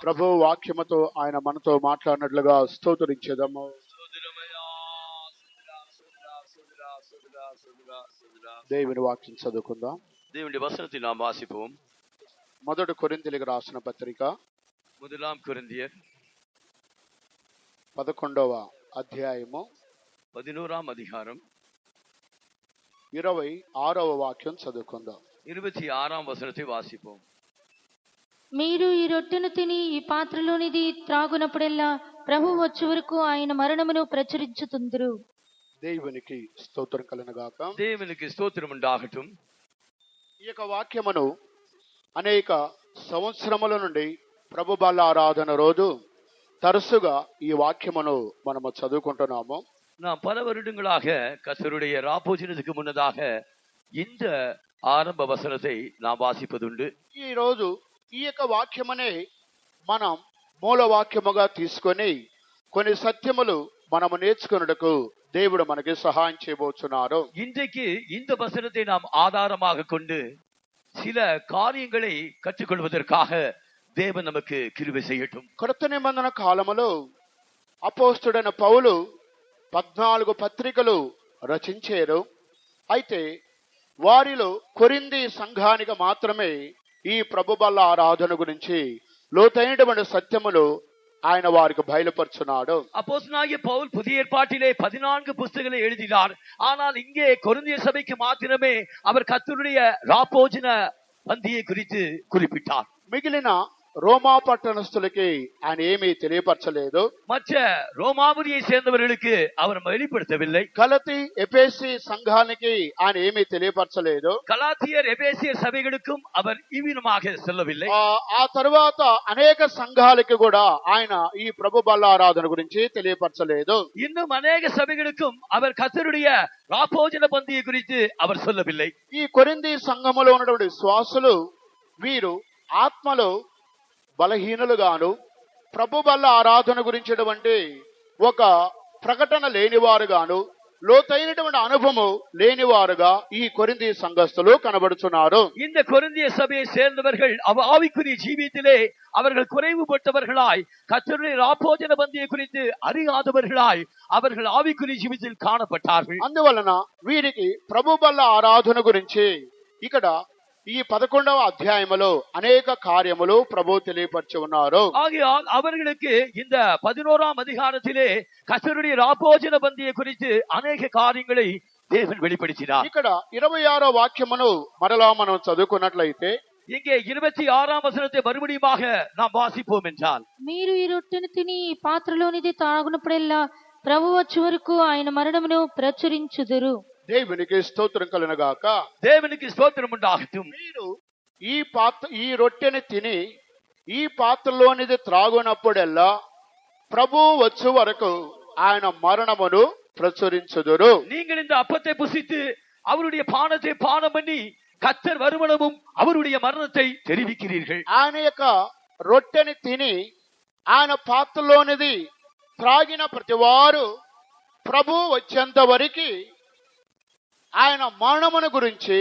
ప్రభు వాక్యముతో ఆయన మనతో మాట్లాడినట్లుగా స్తోత్రించేదము. దేవుని వాక్యం చదువుకుందాం. దేవుని వசனத்தை நாம் வாசிப்போம். మొదటి కొరింథీయులకు రాసిన పత్రిక 1 కొరింథీయర్ 11వ అధ్యాయము 11వ అధ్యాయం 26వ వాక్యం చదువుకుందాం. 26వ వచనத்தை వాసిపోం. మీరు ఈ రొట్టెను తిని ఈ పాత్రలోనిది త్రాగునప్పుడెల్లా ప్రభు వచ్చే వరకు ఆయన మరణమును ప్రచురించుతుందురు. దేవునికి స్తోత్రం కలుగునుగాక. దేవునికి స్తోత్రం ఉండాగటం. ఈ యొక్క వాక్యమును అనేక సంవత్సరముల నుండి ప్రభు బల్ల ఆరాధన రోజు తరచుగా ఈ వాక్యమును మనము చదువుకుంటున్నాము. நாம் பல வருடங்களாக கர்த்தருடைய ராப்போஜனத்துக்கு முன்னதாக இந்த ஆரம்ப வசனத்தை நாம் வாசிப்பதுண்டு. ఈ రోజు ఈ యొక్క వాక్యమనే మనం మూల వాక్యముగా తీసుకొని కొన్ని సత్యములు మనము నేర్చుకున్నటకు దేవుడు మనకి సహాయం చేయబోతున్నారు. இன்றைக்கு இந்த வசனத்தை நாம் ஆதாரமாக கொண்டு சில காரியங்களை கற்றுக்கொள்வதற்காக தேவன் நமக்கு கிருபை செய்யட்டும். కొత్త నిబంధన కాలములో అపోస్తలుడైన పౌలు 14 పత్రికలు రచించారు. అయితే వారిలో కొరింథీ సంఘానికి మాత్రమే ఈ ప్రభు బల్ల ఆరాధన గురించి లోతైనటువంటి సత్యములు ఆయన వారికి బయలుపరుచున్నాడు. அப்போஸ்தலனாகிய பவுல் புதிய ஏற்பாட்டிலே 14 புத்தகங்களை எழுதினார். ஆனால் இங்கே கொரிந்திய சபைக்கு மாத்திரமே அவர் கர்த்தருடைய ராப்போஜன பந்தியை குறித்து குறிப்பிட்டார். మిగిలిన రోమా పట్టణస్థులకి ఆయన ఏమీ తెలియపరచలేదు. மற்ற ரோமாபுரியை சேர்ந்தவர்களுக்கு அவர் வெளிப்படுத்தவில்லை. గలతీ ఎఫెసీ సంఘానికి ఆయన ఏమీ తెలియపరచలేదు. கலாத்தியர் எபேசியர் சபைகளுக்கும் அவர் இவ்விதமாக சொல்லவில்லை. ఆ తరువాత అనేక సంఘాలకి కూడా ఆయన ఈ ప్రభు బల్ల ఆరాధన గురించి తెలియపరచలేదు. இன்னும் அநேக சபைகளுக்கும் அவர் கர்த்தருடைய ராப்போஜன பந்தியை குறித்து அவர் சொல்லவில்லை. ఈ కొరింథీ సంఘములో ఉన్నటువంటి విశ్వాసులు వీరు ఆత్మలో బలహీనులుగాను ప్రభు బల్ల ఆరాధన గురించినటువంటి ఒక ప్రకటన లేనివారుగాను లోతైనటువంటి అనుభవం లేనివారుగా ఈ కొరింథీ సంఘస్థులు కనబడుతున్నారు. இந்த கொரிந்திய சபையை சேர்ந்தவர்கள் ஆவிக்குரிய ஜீவியத்திலே அவர்கள் குறைவுபட்டவர்களாய் கர்த்தருடைய ராப்போஜன பந்தியை குறித்து அறியாதவர்களாய் அவர்கள் ஆவிக்குரிய ஜீவியத்தில் காணப்பட்டார்கள். అందువలన వీరికి ప్రభు బల్ల ఆరాధన గురించి ఇక్కడ ఈ 11వ అధ్యాయములో అనేక కార్యములు ప్రభు తెలియపరిచి ఉన్నారు. ஆகையால் அவர்களுக்கு இந்த 11ஆம் அதிகாரத்திலே கர்த்தருடைய ராப்போஜன பந்தியை குறித்து అనేక కార్యங்களை தேவன் வெளிப்படுத்தினார். ఇక్కడ 26వ వాక్యమును మరలా మనం చదువుకున్నట్లయితే இங்கே 26ஆம் வசனத்தை மறுபடியுமாக நாம் வாசிப்போம் என்றால், మీరు ఈ రొట్టెను తిని ఈ పాత్రలోనిది త్రాగునప్పుడెల్లా ప్రభు వచ్చే వరకు ఆయన మరణమును ప్రచురించుదురు. దేవునికి స్తోత్రం కలుగునుగాక. தேவனுக்கு ஸ்தோத்திரம் உண்டாகட்டும். మీరు ఈ రొట్టెని తిని ఈ పాత్రలోనిది త్రాగునప్పుడెల్లా ప్రభు వచ్చు వరకు ఆయన మరణమును ప్రచురించుదురు. நீங்கள் இந்த அப்பத்தை புசித்து அவருடைய பானத்தை பானம் பண்ணி கர்த்தர் வருமளவும் அவருடைய மரணத்தை தெரிவிக்கிறீர்கள். ఆయన యొక్క రొట్టెని తిని ఆయన పాత్రలోనిది త్రాగిన ప్రతివారు ప్రభు వచ్చేంత వరకు ఆయన మరణమును గురించి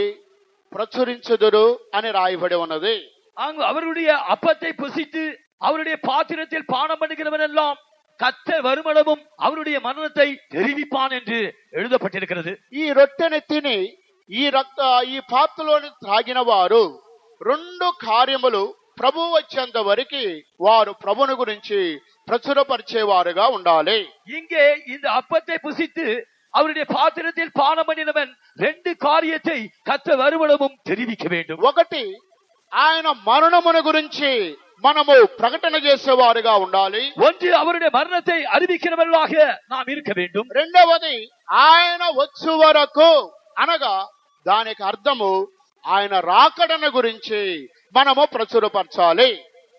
ప్రచురించుదురు అని రాయబడి ఉన్నది. அங்கு அவருடைய அப்பத்தை புசித்து அவருடைய பாத்திரத்தில் பானம் பண்ணுகிறவன் எல்லாம் கர்த்தர் வருமளவும் அவருடைய மரணத்தை தெரிவிப்பான் என்று எழுதப்பட்டிருக்கிறது. ఈ రొట్టెని తిని ఈ పాత్రలోని త్రాగిన వారు 2 కార్యములు ప్రభు వచ్చేంత వరకు వారు ప్రభుని గురించి ప్రచురపరిచేవారుగా ఉండాలి. இங்கே இந்த அப்பத்தை புசித்து அவருடைய பாத்திரத்தில் பானம் பண்ணினவன் 2 காரியத்தை கர்த்தர் வருமளவும் தெரிவிக்க வேண்டும். ఒకటి, ఆయన మరణమును గురించి మనము ప్రకటన చేసేవారుగా ఉండాలి. ஒன்று, அவருடைய மரணத்தை அறிவிக்கிறவர்களாக நாம் இருக்க வேண்டும். రెండవది, ఆయన వచ్చు వరకు అనగా దానికి అర్థము ఆయన రాకడను గురించి మనము ప్రచురపరచాలి.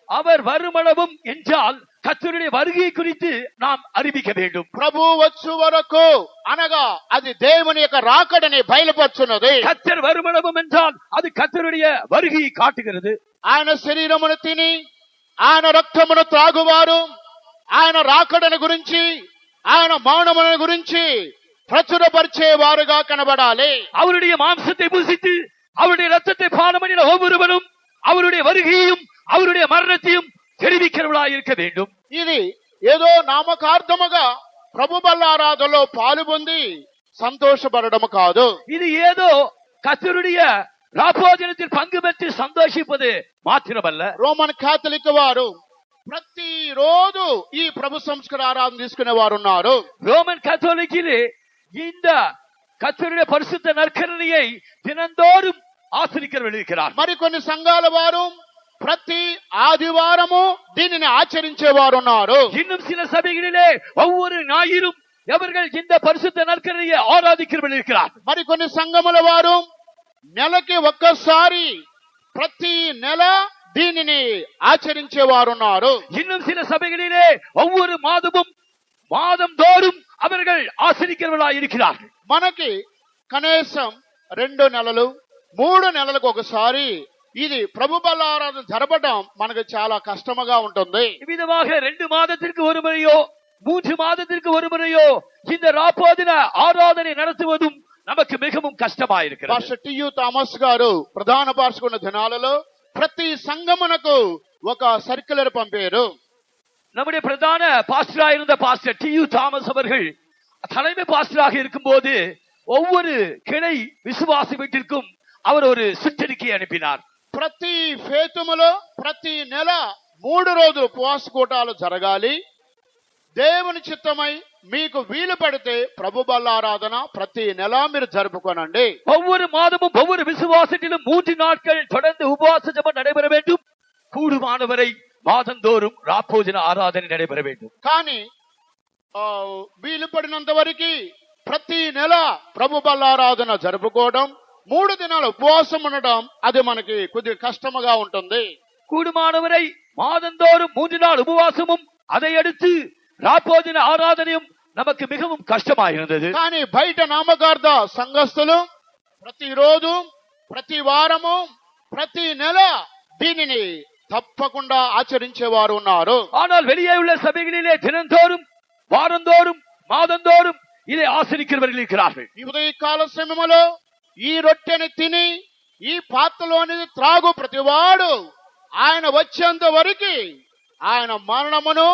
அவர் வருமளவும் என்றால் கர்த்தருடைய வருகை குறித்து நாம் அறிவிக்க வேண்டும். ప్రభు వచ్చు వరకు అనగా అది దేవుని యొక్క రాకడని బయలుపరుచున్నది. கர்த்தர் வருமளவும் என்றால் அது கர்த்தருடைய வருகையை காட்டுகிறது. ఆయన శరీరమును తిని ఆయన రక్తమును త్రాగువారు ఆయన రాకడను గురించి ఆయన మరణమును గురించి ప్రచురపరిచేవారుగా కనబడాలి. அவருடைய மாம்சத்தை புசித்து அவருடைய ரத்தத்தை பானம் பண்ணின ஒவ்வொருவனும் அவருடைய வருகையையும் அவருடைய மரணத்தையும் தெரிவிக்கிறவர்களாய் இருக்க வேண்டும். ఇది ఏదో నామకార్థముగా ప్రభు బల్లారాధనలో పాలు పొంది సంతోషపడడం కాదు. இது ஏதோ கர்த்தருடைய ராபோஜனத்தில் பங்கு பெற்று சந்தோஷிப்பது மாத்திரமல்ல. రోమన్ క్యాథలిక్ వారు ప్రతిరోజు ఈ ప్రభు సంస్కార ఆరాధన తీసుకునే వారు ఉన్నారు. ரோமன் கத்தோலிக்கிலே இந்த கர்த்தருடைய பரிசுத்த நற்கருணையை தினந்தோறும் ஆசரிக்கிறவர்கள் இருக்கிறார். మరికొన్ని సంఘాల వారు ప్రతి ఆదివారము దీనిని ఆచరించేవారు ఉన్నారు. இன்னும் சில சபைகளிலே ஒவ்வொரு ஞாயிறும் அவர்கள் இந்த பரிசுத்த நற்கருணையை ஆராதிக்கிறவர்கள் இருக்கிறார். మరికొన్ని సంఘముల వారు నెలకి ఒక్కసారి ప్రతి నెల దీనిని ఆచరించేవారు ఉన్నారు. இன்னும் சில சபைகளிலே ஒவ்வொரு மாதமும் மாதந்தோறும் அவர்கள் ஆசரிக்கிறவர்களாய் இருக்கிறார்கள். మనకి కనీసం 2 నెలలు 3 నెలలకు ఒకసారి ఇది ప్రభు బల్లారాధన జరపడం మనకు చాలా కష్టముగా ఉంటుంది. விதமாக 2 மாதத்திற்கு ஒரு முறையோ 3 மாதத்திற்கு ஒரு முறையோ இந்த ராப்போஜன ஆராதனை நடத்துவதும் நமக்கு மிகவும் கஷ்டமாயிருக்கிறது. పాస్టర్ టి.యు. థామస్ గారు ప్రధాన పార్షకున్న దినాలలో ప్రతి సంఘమునకు ఒక సర్క్యులర్ పంపారు. நம்முடைய பிரதான பாஸ்டராக இருந்த பாஸ்டர் டி.யு. தாமஸ் அவர்கள் தலைமை பாஸ்டராக இருக்கும்போது ஒவ்வொரு கிளை விசுவாச வீட்டிற்கும் அவர் ஒரு சுற்றறிக்கை அனுப்பினார். ప్రతి ఫేతుములో ప్రతి నెల 3 రోజులు ఉపవాస కూటాలు జరగాలి. దేవుని చిత్తమై మీకు వీలు పడితే ప్రభు బల్లారాధన ప్రతి నెల మీరు జరుపుకోనండి. ஒவ்வொரு மாதமும் ஒவ்வொரு விசுவாசத்திலும் 3 நாட்கள் தொடர்ந்து உபவாச ஜெபம் நடைபெற வேண்டும். கூடுமானவரை மாதந்தோறும் ராப்போஜன ஆராதனை நடைபெற வேண்டும். కానీ వీలు పడినంత వరకు ప్రతి నెల ప్రభు బల్లారాధన జరుపుకోవడం 3 దినాలు ఉపవాసం ఉండడం అది మనకి కొద్దిగా కష్టముగా ఉంటుంది. கூடுமானவரை மாதந்தோறும் 3 நாள் உபவாசமும் அதை அடுத்து ராப்போஜன ஆராதனையும் நமக்கு மிகவும் கஷ்டமாயிருந்தது. కానీ బయట నామకార్థ సంఘస్థులు ప్రతిరోజు ప్రతి వారము ప్రతి నెల దీనిని తప్పకుండా ఆచరించేవారు ఉన్నారు. ஆனால் வெளியே உள்ள சபைகளிலே தினந்தோறும் வாரந்தோறும் மாதந்தோறும் இதை ஆசரிக்கிறவர்கள் இருக்கிறார்கள். ఈ ఉదయకాల సమయంలో ఈ రొట్టెని తిని ఈ పాత్రలోని త్రాగు ప్రతివాడు ఆయన వచ్చేంత వరకు ఆయన మరణమును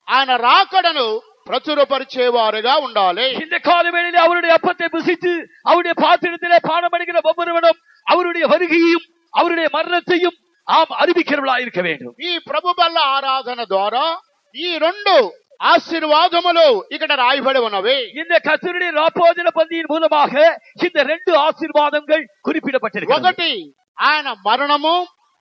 ఆయన రాకడను ప్రచురపరిచేవారుగా ఉండాలి. இந்த காலவேளையிலே அவருடைய அப்பத்தை புசித்து அவருடைய பாத்திரத்திலே பானம் அடிக்கிற ஒவ்வொருவனும் அவருடைய வருகையையும் அவருடைய மரணத்தையும் ஆம் அறிவிக்கிறவர்களாக இருக்க வேண்டும். ఈ ప్రభు బల్ల ఆరాధన ద్వారా ఈ 2 ఆశీర్వాదములు ఇక్కడ రాయబడి ఉన్నవి. இந்த கர்த்தருடைய ராப்போஜன பந்தியின் மூலமாக இந்த 2 ஆசீர்வாதங்கள் குறிப்பிடப்பட்டிருக்கிறது. ఒకటి ఆయన మరణము,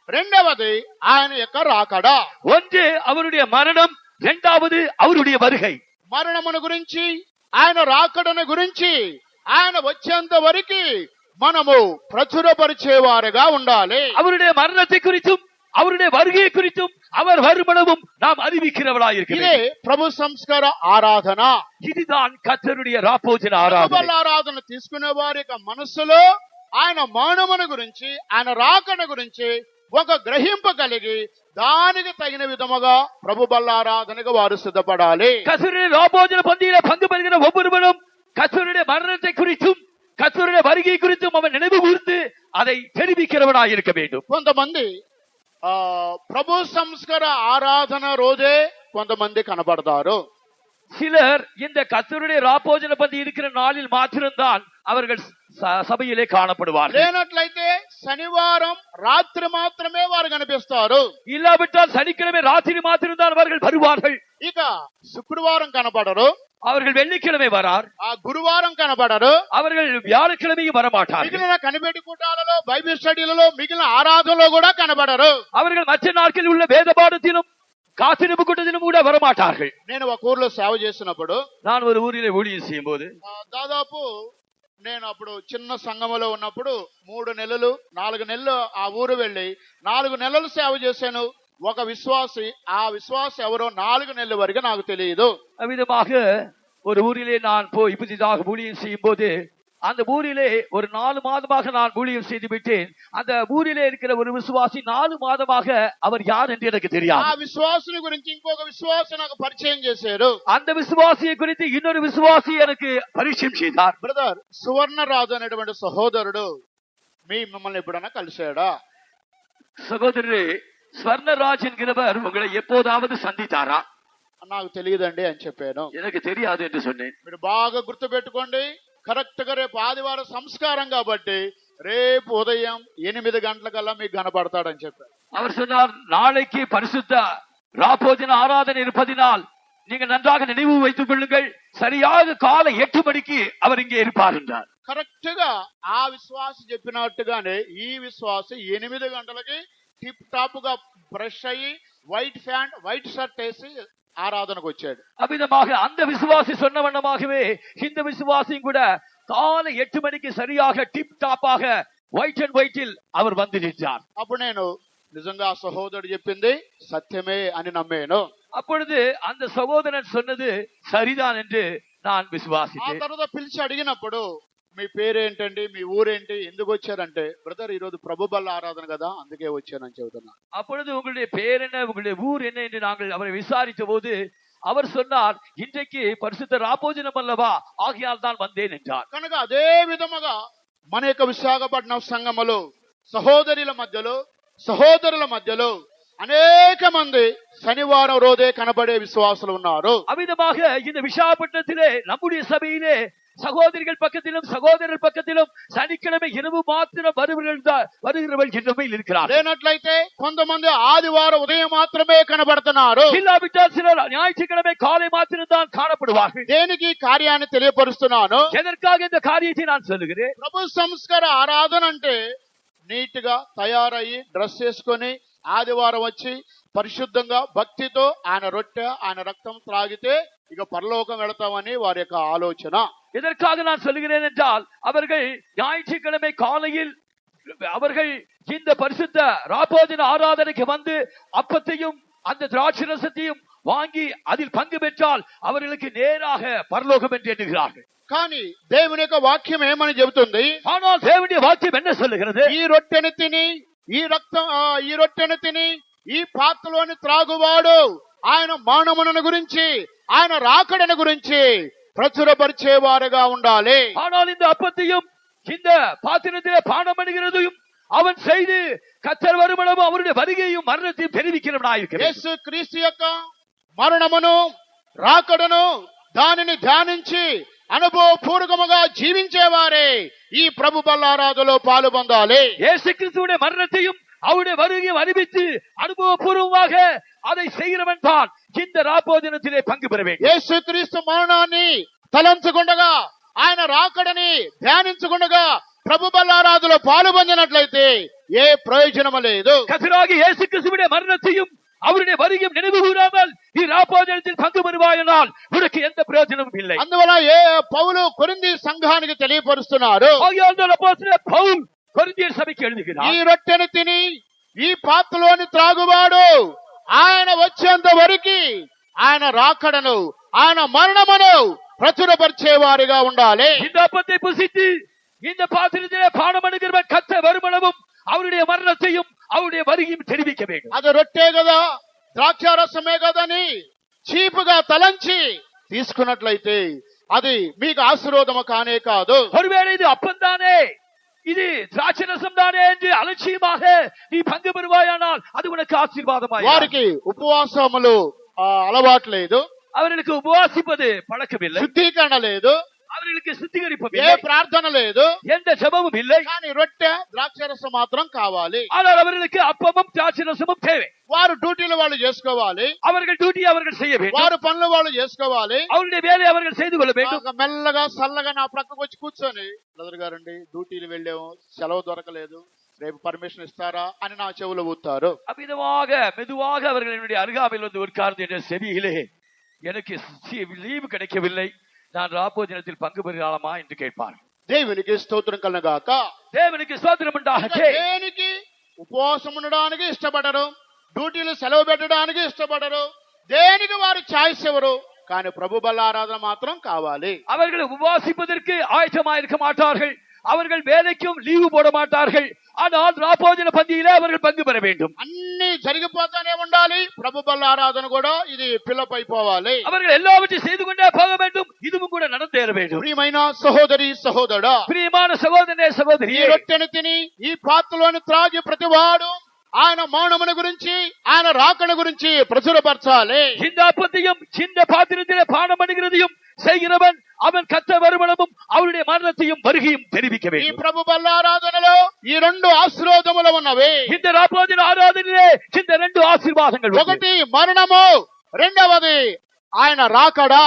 రెండవది ఆయన యొక్క రాకడ. ஒன்று அவருடைய மரணம், இரண்டாவது அவருடைய வருகை. మరణమును గురించి ఆయన రాకడను గురించి ఆయన వచ్చేంత వరకు మనము ప్రచురపరిచేవారుగా ఉండాలి. அவருடைய மரணத்தை குறித்தும் அவருடைய வருகையை குறித்தும் அவர் வருமளவும் நாம் அறிவிக்கிறவர்களாக இருக்க ఇదే வேண்டும். ప్రభు సంస్కార ఆరాధన. இதுதான் கர்த்தருடைய ராப்போஜன ஆராதனை. ఆరాధన తీసుకునే వారి యొక్క మనస్సులో ఆయన మరణమును గురించి ఆయన రాకడ గురించి ఒక గ్రహింపు కలిగి దానికి తగిన విధముగా ప్రభు బల్లారాధనకు వారు సిద్ధపడాలి. கர்த்தருடைய ராப்போஜன பந்தியில பங்கு பெறுகிற ஒவ்வொருவரும் கர்த்தருடைய மரணத்தை குறித்தும் கர்த்தருடைய வருகை குறித்தும் அவன் நினைவு கூர்ந்து அதை தெரிவிக்கிறவனாக இருக்க வேண்டும். కొంతమంది ప్రభు సంస్కార ఆరాధన రోజే కొంతమంది కనబడతారు. சிலர் இந்த கர்த்தருடைய ராப்போஜன பந்தி இருக்கிற நாளில் மாத்திரம்தான் அவர்கள் సభயிலே காணப்படுவார்கள். లేనట్లయితే శనివారం రాత్రి మాత్రమే వారు కనిపిస్తారు. இல்லாவிட்டால் சனிக்கிழமை ராத்திரி மாத்திரம்தான் அவர்கள் வருவார்கள். ఇక శుక్రవారం కనబడరు, அவர்கள் வெள்ளிக்கிழமை வரார். ఆ గురువారం కనబడరు, அவர்கள் வியாழக்கிழமையும் வரமாட்டார்கள். మిగిలిన కనిపెట్టి కూటాలలో బైబిల్ స్టడీలలో మిగిలిన ఆరాధనలో కూడా కనబడరు. அவர்கள் மற்ற நாட்களில் உள்ள வேத பாடத்திலும் காத்திருப்பு கூட்டத்திலும் கூட வரமாட்டார்கள். నేను ఒక ఊర్లో సేవ చేసినప్పుడు நான் ஒரு ஊரிலே ஊழியம் செய்யும் போது దాదాపు నేను అప్పుడు చిన్న సంఘములో ఉన్నప్పుడు 3 నెలలు 4 నెలలు ఆ ఊరు వెళ్ళి 4 నెలలు సేవ చేశాను. ఒక విశ్వాసి, ఆ విశ్వాసి ఎవరో 4 నెలల వరకు నాకు తెలియదు. அவ்விதமாக ஒரு ஊரிலே நான் போய் புதிதாக ஊழியம் செய்யும் போது அந்த ஊரிலே ஒரு 4 மாதமாக நான் ஊழியம் செய்து விட்டேன். அந்த ஊரிலே இருக்கிற ஒரு விசுவாசி 4 மாதமாக அவர் யார் என்று எனக்கு ఆ தெரியாது. విశ్వాసుని గురించి ఇంకొక విశ్వాసి నాకు పరిచయం చేశారు. அந்த விசுவாசியை குறித்து இன்னொரு விசுவாசி எனக்கு பரிச்சயம் செய்தார். బ్రదర్ సువర్ణరాజు అనేటువంటి సహోదరుడు మిమ్మల్ని ఎప్పుడైనా కలిశాడా? சகோதரரே, స్వర్ణరాజ్ என்கிறவர் உங்களை எப்போதாவது சந்தித்தாரா? నాకు తెలియదండి అని చెప్పాను. எனக்கு தெரியாது என்று சொன்னேன். మీరు బాగా గుర్తు పెట్టుకోండి, కరెక్ట్ గా రేపు ఆదివారం సంస్కారం కాబట్టి రేపు ఉదయం 8 గంటలకల్లా మీకు కనపడతాడని చెప్పారు. அவர் சொன்னார், நாளைக்கு பரிசுத்த ராபோஜன ஆராதனை இருப்பதினால் நீங்க நன்றாக நினைவு வைத்துக் கொள்ளுங்கள், சரியாக காலை 8 மணிக்கு அவர் இங்கே இருப்பார் என்றார். కరెక్ట్ గా ఆ విశ్వాసి చెప్పినట్టుగానే ఈ విశ్వాసి 8 గంటలకి టిప్ టాప్ గా బ్రష్ అయ్యి వైట్ ప్యాంట్ వైట్ షర్ట్ వేసి ஆராதனைக்கு వచ్చాడు. அவ்விதமாக அந்த விசுவாசி சொன்ன வண்ணமாகவே இந்த விசுவாசியும் கூட காலை 8 மணிக்கு சரியாக டிப் டாப்பாக వైట్ అండ్ వైటిல் அவர் வந்து நின்றார். అప్పుడు నేను నిజంగా ఆ సహోదరుడు చెప్పింది సత్యమే అని నమ్మాను. அப்பொழுது அந்த சகோதரன் சொன்னது சரிதான் என்று நான் ఆ விசுவாசித்தேன். తర్వాత పిలిచి అడిగినప్పుడు మీ పేరేంటండి, మీ ఊరేంటి, ఎందుకు వచ్చారంటే బ్రదర్ ఈరోజు ప్రభు బల్ల ఆరాధన కదా అందుకే వచ్చానని చెబుతున్నా. அப்பொழுது உங்களுடைய பேர் என்ன, உங்களுடைய ஊர் என்ன என்று நாங்கள் அவரை விசாரித்த போது அவர் சொன்னார், இன்றைக்கு பரிசுத்த ராபோஜனம் அல்லவா, ஆகையால் தான் வந்தேன் என்றார். కనుక అదే విధముగా మన యొక్క విశాఖపట్నం సంఘములో సహోదరుల మధ్యలో అనేక మంది శనివారం రోజే కనబడే విశ్వాసులు ఉన్నారు. அவ்விதமாக இந்த விசாகப்பட்டினத்திலே நம்முடைய சபையிலே சகோதரிகள் பக்கத்திலும் சகோதரர் பக்கத்திலும் சனிக்கிழமை இரவு மாத்திரம் வருகிறவர்கள் என்றும் இருக்கிறார். లేనట్లయితే కొంతమంది ఆదివారం ఉదయం మాత్రమే కనబడుతున్నారు. இல்லாவிட்டால் சிலர் ஞாயிற்றுக்கிழமை காலை மாத்திரம் தான் காணப்படுவார்கள். దేనికి కార్యాన్ని తెలియపరుస్తున్నాను, எதற்காக இந்த காரியத்தை நான் சொல்லுகிறேன்? ప్రభు సంస్కార ఆరాధన అంటే నీట్ గా తయారయ్యి డ్రెస్ వేసుకొని ఆదివారం వచ్చి పరిశుద్ధంగా భక్తితో ఆయన రొట్టె ఆయన రక్తం త్రాగితే ఇక పరలోకం వెళతామని వారి యొక్క ఆలోచన. எதற்காக நான் சொல்லுகிறேன் என்றால், அவர்கள் ஞாயிற்றுக்கிழமை காலையில் அவர்கள் இந்த பரிசுத்த ராபோஜன ஆராதனைக்கு வந்து அப்பத்தையும் அந்த திராட்சரசத்தையும் வாங்கி அதில் பங்கு பெற்றால் அவர்களுக்கு நேராக பரலோகம் என்று எண்ணுகிறார்கள். కానీ దేవుని యొక్క వాక్యం ఏమని చెబుతుంది? ஆனால் தேவனுடைய வாக்கியம் என்ன சொல்லுகிறது? ఈ రొట్టెని తిని ఈ పాత్రలోని త్రాగువాడు ఆయన మానవుని గురించి ఆయన రాకడని గురించి ప్రచురపరిచేవారుగా ఉండాలి. ஆனால் இந்த அப்பத்தையும் இந்த பாத்திரத்திலே பானம் பண்ணுகிறதையும் அவன் செய்து கர்த்தர் வருமளவும் அவருடைய வருகையும் மரணத்தையும் தெரிவிக்கிறவனாயிருக்கிறான். యేసు క్రీస్తు యొక్క మరణమును రాకడను దానిని ధ్యానించి అనుభవపూర్వకముగా జీవించేవారే ఈ ప్రభు బల్లారాధనలో పాలు పొందాలి. இயேசு கிறிஸ்துவுடைய மரணத்தையும் அவருடைய வருகையும் அறிவித்து அனுபவபூர்வமாக அதை செய்கிறவன் தான் இந்த ராபோஜனத்திலே பங்கு பெற வேண்டும். యేసు క్రీస్తు మరణాన్ని తలంచుకుండగా ఆయన రాకడని ధ్యానించుకుండగా ప్రభు బల్లారాధనలో పాలు పొందినట్లయితే ఏ ప్రయోజనము లేదు. கர்த்தராகிய இயேசு கிறிஸ்துவுடைய மரணத்தையும் அவருடைய வருகையும் நினைவு கூறாமல் நீ ராபோஜனத்தில் பங்கு பெறுவாயானால் உனக்கு எந்த பிரயோஜனமும் இல்லை. అందువల్ల పౌలు కొరింథీ సంఘానికి తెలియపరుస్తున్నారు, ஆகையால் தான் அப்போஸ்தலன் பவுல் கொரிந்தியர் சபைக்கு எழுதுகிறார், ఈ రొట్టెని తిని ఈ పాత్రలోని త్రాగువాడు ఆయన వచ్చేంత వరకు ఆయన రాకడను ఆయన మరణమును ప్రచురపరిచేవారిగా ఉండాలి. இந்த அப்பத்தை புசித்து இந்த பாத்திரத்திலே பானம் பண்ணுகிறவன் கர்த்தர் வருமளவும் அவருடைய மரணத்தையும் அவருடைய வருகையும் தெரிவிக்க வேண்டும். అది రొట్టె కదా ద్రాక్షారసమే కదని చీపుగా తలంచి తీసుకున్నట్లయితే అది మీకు ఆశీర్వాదము కానే కాదు. ஒருவேளை இது அப்பந்தானே, இது திராட்சரசம் தானே என்று அலட்சியமாக நீ பங்கு பெறுவாயானால் அது உனக்கு ஆசீர்வாதமாய். వారికి ఉపవాసములు అలవాటు లేదు, அவர்களுக்கு உபவாசிப்பது பழக்கமில்லை, శుద్ధీకరణ లేదు, அவர்களுக்கு சுத்திகரிப்பு ఏ ప్రార్థన లేదు, எந்த ஜெபமும் இல்லை. కానీ రొట్టె ద్రాక్షారసం మాత్రం కావాలి. ஆனால் அவர்களுக்கு அப்பமும் திராட்சரசமும் தேவை. వారు డ్యూటీలు వాళ్ళు చేసుకోవాలి, அவர்கள் டியூட்டி அவர்கள் செய்ய வேண்டும், వారు పనులు వాళ్ళు చేసుకోవాలి. அவருடைய வேலையை அவர்கள் செய்து கொள்ள வேண்டும். మెల్లగా చల్లగా నా ప్రక్కకు వచ్చి కూర్చొని బ్రదర్ గారండి డ్యూటీలు వెళ్ళాము సెలవు దొరకలేదు రేపు పర్మిషన్ ఇస్తారా అని నా చెవులు ఊతారు. அவ்விதமாக மெதுவாக அவர்கள் என்னுடைய அருகாமையில் வந்து உட்கார்ந்து என்ற செவியிலே எனக்கு லீவு கிடைக்கவில்லை, நான் ராபோஜனத்தில் பங்கு பெறலாமா என்று கேட்பார். దేవునికి స్తోత్రం కలగాక. தேவனுக்கு ஸ்தோத்திரம் உண்டாகட்டும். దేనికి ఉపవాసం ఉండడానికి ఇష్టపడరు, డ్యూటీలు సెలవు పెట్టడానికి ఇష్టపడరు, దేనికి వారు ఛాయిస్ ఎవరు, కానీ ప్రభు బల్ల ఆరాధన మాత్రం కావాలి. அவர்கள் உபவாசிப்பதற்கு ஆயத்தமாக இருக்க மாட்டார்கள், அவர்கள் வேலைக்கும் லீவு போட மாட்டார்கள், ஆனால் ராபோஜன பந்தியிலே அவர்கள் பங்கு பெற வேண்டும். అన్ని జరిగిపోతానే ఉండాలి, ప్రభు బల్ల ఆరాధన కూడా ఇది పిల్లప్ అయిపోవాలి. அவர்கள் எல்லாவற்றையும் செய்து கொண்டே போக வேண்டும், இதுவும் கூட நடந்தேற வேண்டும். ప్రియమైన సహోదరి సహోదరుడా, பிரியமான சகோதரனே ఈ சகோதரியே, రొట్టెని తిని ఈ పాత్రలోని త్రాగి ప్రతివాడు ఆయన మౌనమును గురించి ఆయన రాకడ గురించి ప్రచురపరచాలి. இந்த அப்பத்தையும் இந்த பாத்திரத்திலே பானம் பண்ணுகிறதையும் செய்கிறவன் அவன் கர்த்தர் வருமளவும் அவருடைய மரணத்தையும் வருகையும் தெரிவிக்க ఈ வேண்டும். ప్రభు బల్ల ఆరాధనలో ఈ రెండు ఆశీర్వాదములు ఉన్నవి. இந்த ராப்போஜன ஆராதனையிலே இந்த రెండు ஆசீர்வாதங்கள் உண்டு. ఒకటి మరణము, రెండవది ఆయన రాకడా.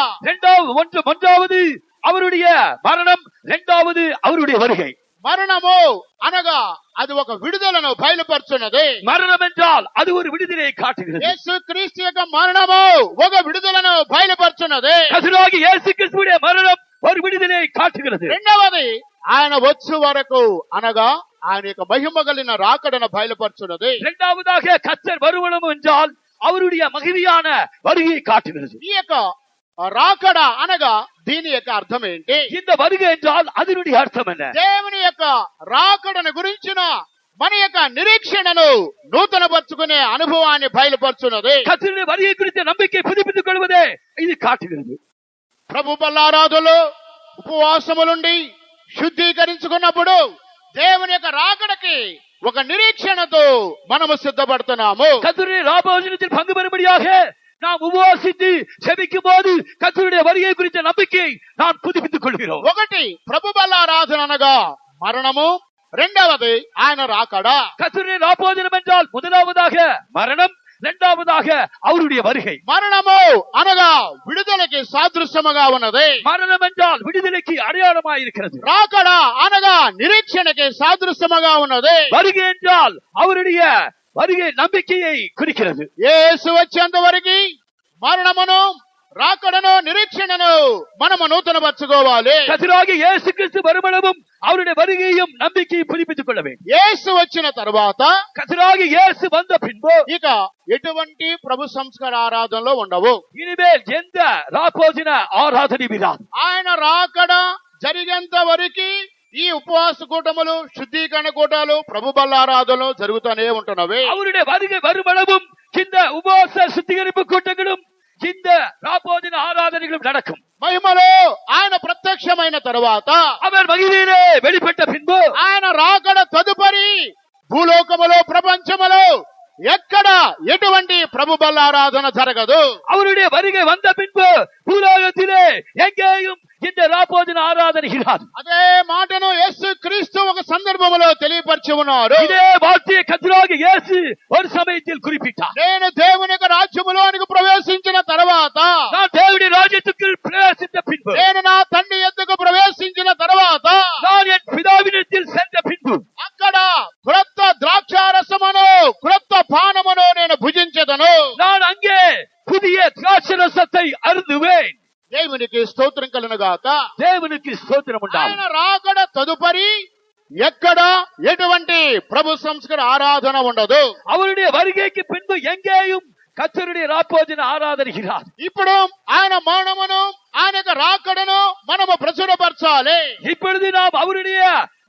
ஒன்றாவது அவருடைய மரணம், இரண்டாவது அவருடைய வருகை. మరణము అనగా అది ఒక విడుదలను బయలుపరుచున్నది. மரணம் என்றால் அது ஒரு விடுதலையை காட்டுகிறது. యేసు క్రీస్తు యొక్క మరణము ఒక విడుదలను బయలుపరుచున్నది. கர்த்தராகிய இயேசு கிறிஸ்துவின் மரணம் ஒரு விடுதலையை காட்டுகிறது. రెండవది ఆయన వచ్చు వరకు అనగా ఆయన యొక్క మహిమ కలిగిన రాకడను బయలుపరుచున్నది. இரண்டாவதாக கர்த்தர் வருவனம் என்றால் அவருடைய மகிமையான வருகையை காட்டுகிறது. ఈ యొక్క రాకడ అనగా దీని యొక్క అర్థం ఏంటి? இந்த வருகை என்றால் அதனுடைய அர்த்தம் என்ன? దేవుని యొక్క రాకడను గురించిన మన యొక్క నిరీక్షణను నూతనపరుచుకునే అనుభవాన్ని బయలుపరుచున్నది. கர்த்தருடைய வருகை குறித்த நம்பிக்கை புதுப்பித்துக் கொள்வதே இது காட்டுகிறது. ప్రభు బల్లారాధులు ఉపవాసములుండి శుద్ధీకరించుకున్నప్పుడు దేవుని యొక్క రాకడకి ఒక నిరీక్షణతో మనము సిద్ధపడుతున్నాము. கர்த்தருடைய ராபோஜனத்தில் பங்கு பெறும்படியாக நாம் உபவாசித்து செபிக்கும் போது கர்த்தருடைய வருகை குறித்த நம்பிக்கையை நாம் புதுப்பித்துக் கொள்கிறோம். ఒకటి ప్రభు బల్లారాధన అనగా మరణము, రెండవది ఆయన రాకడా. கர்த்தருடைய ராபோஜனம் என்றால் முதலாவதாக மரணம், இரண்டாவதாக அவருடைய வருகை. మరణము అనగా విడుదలకి సాదృశ్యముగా ఉన్నది. மரணம் என்றால் விடுதலைக்கு அடையாளமாய் இருக்கிறது. రాకడా అనగా నిరీక్షణకి సాదృశ్యముగా ఉన్నది. வருகை என்றால் அவருடைய வருகை நம்பிக்கையை குறிக்கிறது. యేసు వచ్చేంత వరకు మరణమును, రాకడను, నిరీక్షణను మనము నూతనపరచుకోవాలి. கர்த்தராகிய இயேசு கிறிஸ்து வருமளவும் அவருடைய வருகையையும் நம்பிக்கையை புதுப்பித்துக் கொள்ள வேண்டும். యేసు వచ్చిన తర్వాత கர்த்தராகிய இயேசு வந்த பின்பு ఇక ఎటువంటి ప్రభు సంస్కార ఆరాధనలో ఉండవు. இனிமேல் எந்த ராபோஜன ஆராதனை விடாது. ఆయన రాకడ జరిగేంత వరకు ఈ ఉపవాస కూటములు, శుద్ధీకరణ కూటాలు, ప్రభు బల్లారాధనలు జరుగుతూనే ఉంటున్నవి. அவருடைய வருகை வருமளவும் இந்த உபவாச சுத்திகரிப்பு கூட்டங்களும் இந்த ராபோஜன ஆராதனைகளும் நடக்கும். మహిమలో ఆయన ప్రత్యక్షమైన తరువాత, அவர் மகிமையிலே வெளிப்பட்ட பின்பு, ఆయన రాకడ తదుపరి భూలోకములో, ప్రపంచములో ఎక్కడ ఎటువంటి ప్రభు బల్లారాధన జరగదు. அவருடைய வருகை வந்த பின்பு பூலோகத்திலே எங்கேயும் இந்த ராபோஜன ஆராதனை இராது. అదే మాటను యేసు క్రీస్తు ఒక సందర్భములో తెలియపరిచి ఉన్నారు. இதே வார்த்தையை கர்த்தராகிய இயேசு ஒரு சமயத்தில் குறிப்பிட்டார். నేను దేవుని యొక్క రాజ్యములోనికి ప్రవేశించిన తర్వాత, நான் தேவனுடைய ராஜ்யத்துக்குள் பிரவேசித்த பின்பு, నేను నా తండ్రి యొద్దకు ప్రవేశించిన తర్వాత, நான் என் பிதாவினிடத்தில் சென்ற பின்பு, అక్కడ క్రొత్త ద్రాక్షారసమును, క్రొత్త పానమును నేను భుజించెదను. நான் అங்கே புதிய திராட்சரசத்தை அருந்துவேன். దేవునికి స్తోత్రం కలుగునుగాక. தேவனுக்கு ஸ்தோத்திரம் ఆయన உண்டாகும். రాకడ తదుపరి ఎక్కడ ఎటువంటి ప్రభు సంస్కార ఆరాధన ఉండదు. அவருடைய வருகைக்கு பின்பு எங்கேயும் கர்த்தருடைய ராபோஜன ஆராதனை இராது. ఇప్పుడు ఆయన మరణమును, ఆయన యొక్క రాకడను మనము ప్రచురపరచాలి. இப்பொழுது நாம் அவருடைய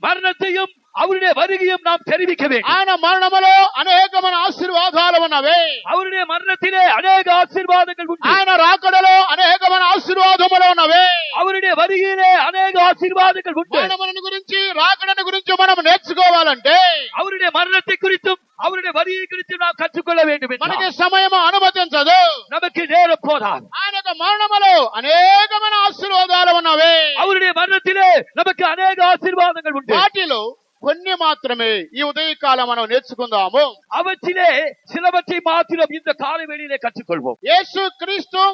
மரணத்தையும் அவருடைய வருகையும் நாம் தெரிவிக்க வேண்டும். ఆయన మరణములో అనేకమైన ఆశీర్వాదాలు ఉన్నవి. அவருடைய மரணத்திலே அநேக ஆசீர்வாதங்கள் உண்டு. ఆయన రాకడలో అనేకమైన ఆశీర్వాదములు ఉన్నవి. அவருடைய வருகையிலே அநேக ஆசீர்வாதங்கள் உண்டு. మరణమును గురించి, రాకడను గురించి మనం నేర్చుకోవాలంటే அவருடைய மரணத்தை குறித்தும் அவருடைய வருகை குறித்தும் நாம் கற்றுக்கொள்ள வேண்டும். మనకి సమయం అనుమతించదు. நமக்கு நேரம் போதாது. ఆయన యొక్క మరణములో అనేకమైన ఆశీర్వాదాలు ఉన్నవి. அவருடைய மரணத்திலே நமக்கு அநேக ஆசீர்வாதங்கள் உண்டு. వాటిలో కొన్ని మాత్రమే ఈ ఉదయకాలం మనం నేర్చుకుందాము. அவற்றிலே சிலவற்றை மாத்திரம் இந்த காலை வேளையிலே கற்றுக்கொள்வோம். యేసు క్రీస్తు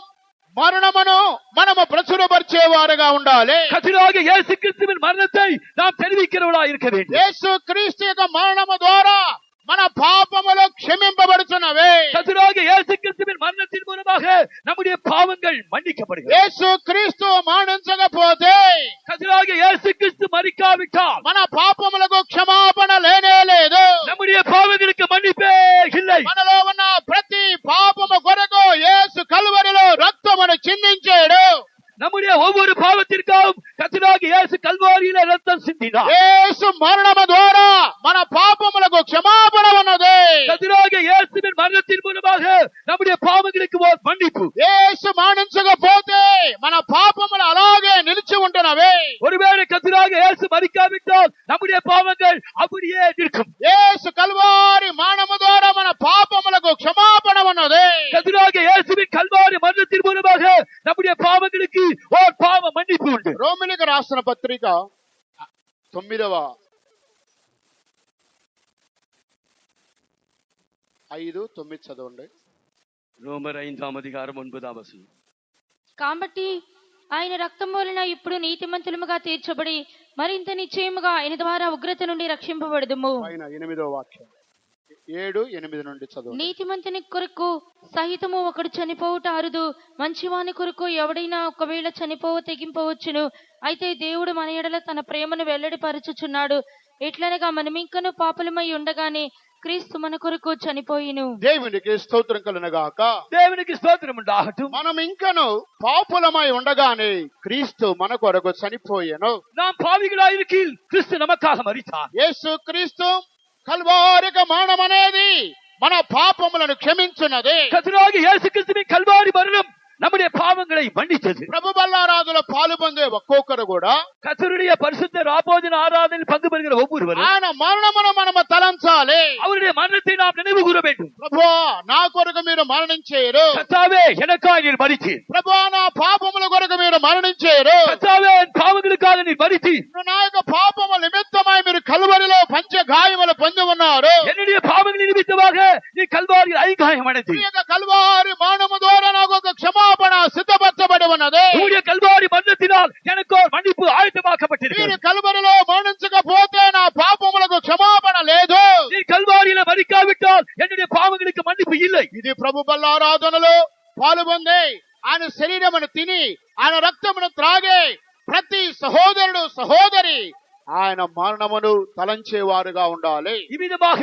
మరణమును మనము ప్రచురపరిచేవారుగా ఉండాలి. கர்த்தராகிய இயேசு கிறிஸ்துவின் மரணத்தை நாம் தெரிவிக்கிறவர்களாய் இருக்க வேண்டும். యేసు క్రీస్తు యొక్క మరణము ద్వారా మన పాపములు క్షమింపబడుతున్నవి. கர்த்தராகிய இயேசு கிறிஸ்துவின் மரணத்தின் மூலமாக நம்முடைய பாவங்கள் மன்னிக்கப்படுகிறது. యేసు క్రీస్తు మరణించకపోతే, கர்த்தராகிய இயேசு கிறிஸ்து மரிக்காவிட்டால் మన పాపములకు క్షమాపణ లేనే లేదు. நம்முடைய பாவங்களுக்கு மன்னிப்பே இல்லை. మనలో ఉన్న ప్రతి పాపము కొరకు యేసు కల్వరిలో రక్తమును చిందించాడు. நம்முடைய ஒவ்வொரு பாவத்திற்காகவும் கர்த்தராகிய இயேசு கல்வாரியிலே ரத்தம் சிந்தினார். యేసు మరణము ద్వారా మన పాపములకు క్షమాపణ ఉన్నది. கர்த்தராகிய இயேசுவின் மரணத்தின் மூலமாக நம்முடைய பாவங்களுக்கு ஓர் மன்னிப்பு. యేసు మరణించకపోతే మన పాపములు అలాగే నిలిచి ఉంటున్నవే. ஒருவேளை கர்த்தராக இயேசு மரிக்காவிட்டால் நம்முடைய பாவங்கள் அப்படியே நிற்கும். యేసు కల్వారి మరణము ద్వారా మన పాపములకు క్షమాపణ ఉన్నది. கர்த்தராக இயேசுவின் கல்வாரி மரணத்தின் மூலமாக நம்முடைய பாவங்களுக்கு ஒரு பாவ மன்னிப்பு உண்டு. రోమిలికి రాసిన పత్రిక 9:5-9 చదవండి. రోమర్ 5:9. కాబట్టి ఆయన రక్తం వలన ఇప్పుడు నీతిమంతులముగా తీర్చబడి మరింత నిశ్చయముగా ఆయన ద్వారా ఉగ్రత నుండి రక్షింపబడదుము. పైన 8వ వాక్యం 7-8 నుండి చదవండి. నీతిమంతుని కొరకు సహితము ఒకడు చనిపోవుట అరుదు, మంచివాని కొరకు ఎవడైనా ఒకవేళ చనిపోవ తెగింపవచ్చును. అయితే దేవుడు మన ఎడల తన ప్రేమను వెల్లడిపరచుచున్నాడు. ఎట్లనగా మనమింకను పాపులమై ఉండగానే క్రీస్తు మన కొరకు చనిపోయిను. దేవునికి స్తోత్రం కలుగునుగాక. దేవునికి స్తోత్రం ఉండాగట్టు. మనం ఇంకను పాపులమై ఉండగానే క్రీస్తు మన కొరకు చనిపోయెను. நாம் பாவிகளாய் இருக்கையில் கிறிஸ்து நமக்காக மரித்தார். యేసు క్రీస్తు కల్వారిక మరణం అనేది మన పాపములను క్షమించున్నది. கர்த்தராகிய இயேசு கிறிஸ்துவின் கல்வாரி மரணம் நம்முடைய பாவங்களை மன்னித்தது. ప్రభు బల్లారాధనలో పాలు పొందే ఒక్కొక్కరు కూడా கர்த்தருடைய பரிசுத்த ராபோஜன ஆராதனையில் பங்கு பெறுகிற ஒவ்வொருவரும் ఆయన మరణమును మనము తలంచాలి. அவருடைய மரணத்தை நாம் நினைவு கூற வேண்டும். ప్రభువా నా కొరకు మీరు మరణించేరు. கர்த்தாவே எனக்காக நீர் மரித்தீர். ప్రభువా నా పాపముల కొరకు మీరు మరణించేరు. கர்த்தாவே என் பாவங்களுக்காக நீர் மரித்தீர். నా యొక్క పాపము నిమిత్తమై మీరు కలువరిలో పంచ గాయములు పొంది ఉన్నారు. என்னுடைய பாவங்களின் நிமித்தமாக நீ கல்வாரியில் ஐகாயம் ఈ அடைந்தீர். యొక్క కల్వారి మరణము ద్వారా నాకు ఒక క్షమాపణ సిద్ధపరచబడి ఉన్నది. உம்முடைய கல்வாரி மரணத்தினால் எனக்கு ஒரு மன்னிப்பு ஆயத்தமாக்கப்பட்டிருக்கிறது. మీరు కలువరిలో మరణించకపోతే నా పాపములకు క్షమాపణ లేదు. நீ கல்வாரியில மரிக்காவிட்டால் என்னுடைய பாவங்களுக்கு மன்னிப்பு இல்லை. ఇది ప్రభు బల్లారాధనలో పాల్గొంది ఆయన శరీరమును తిని ఆయన రక్తమును త్రాగే ప్రతి సహోదరుడు సహోదరి ఆయన మరణమును తలంచేవారుగా ఉండాలి. இவ்விதமாக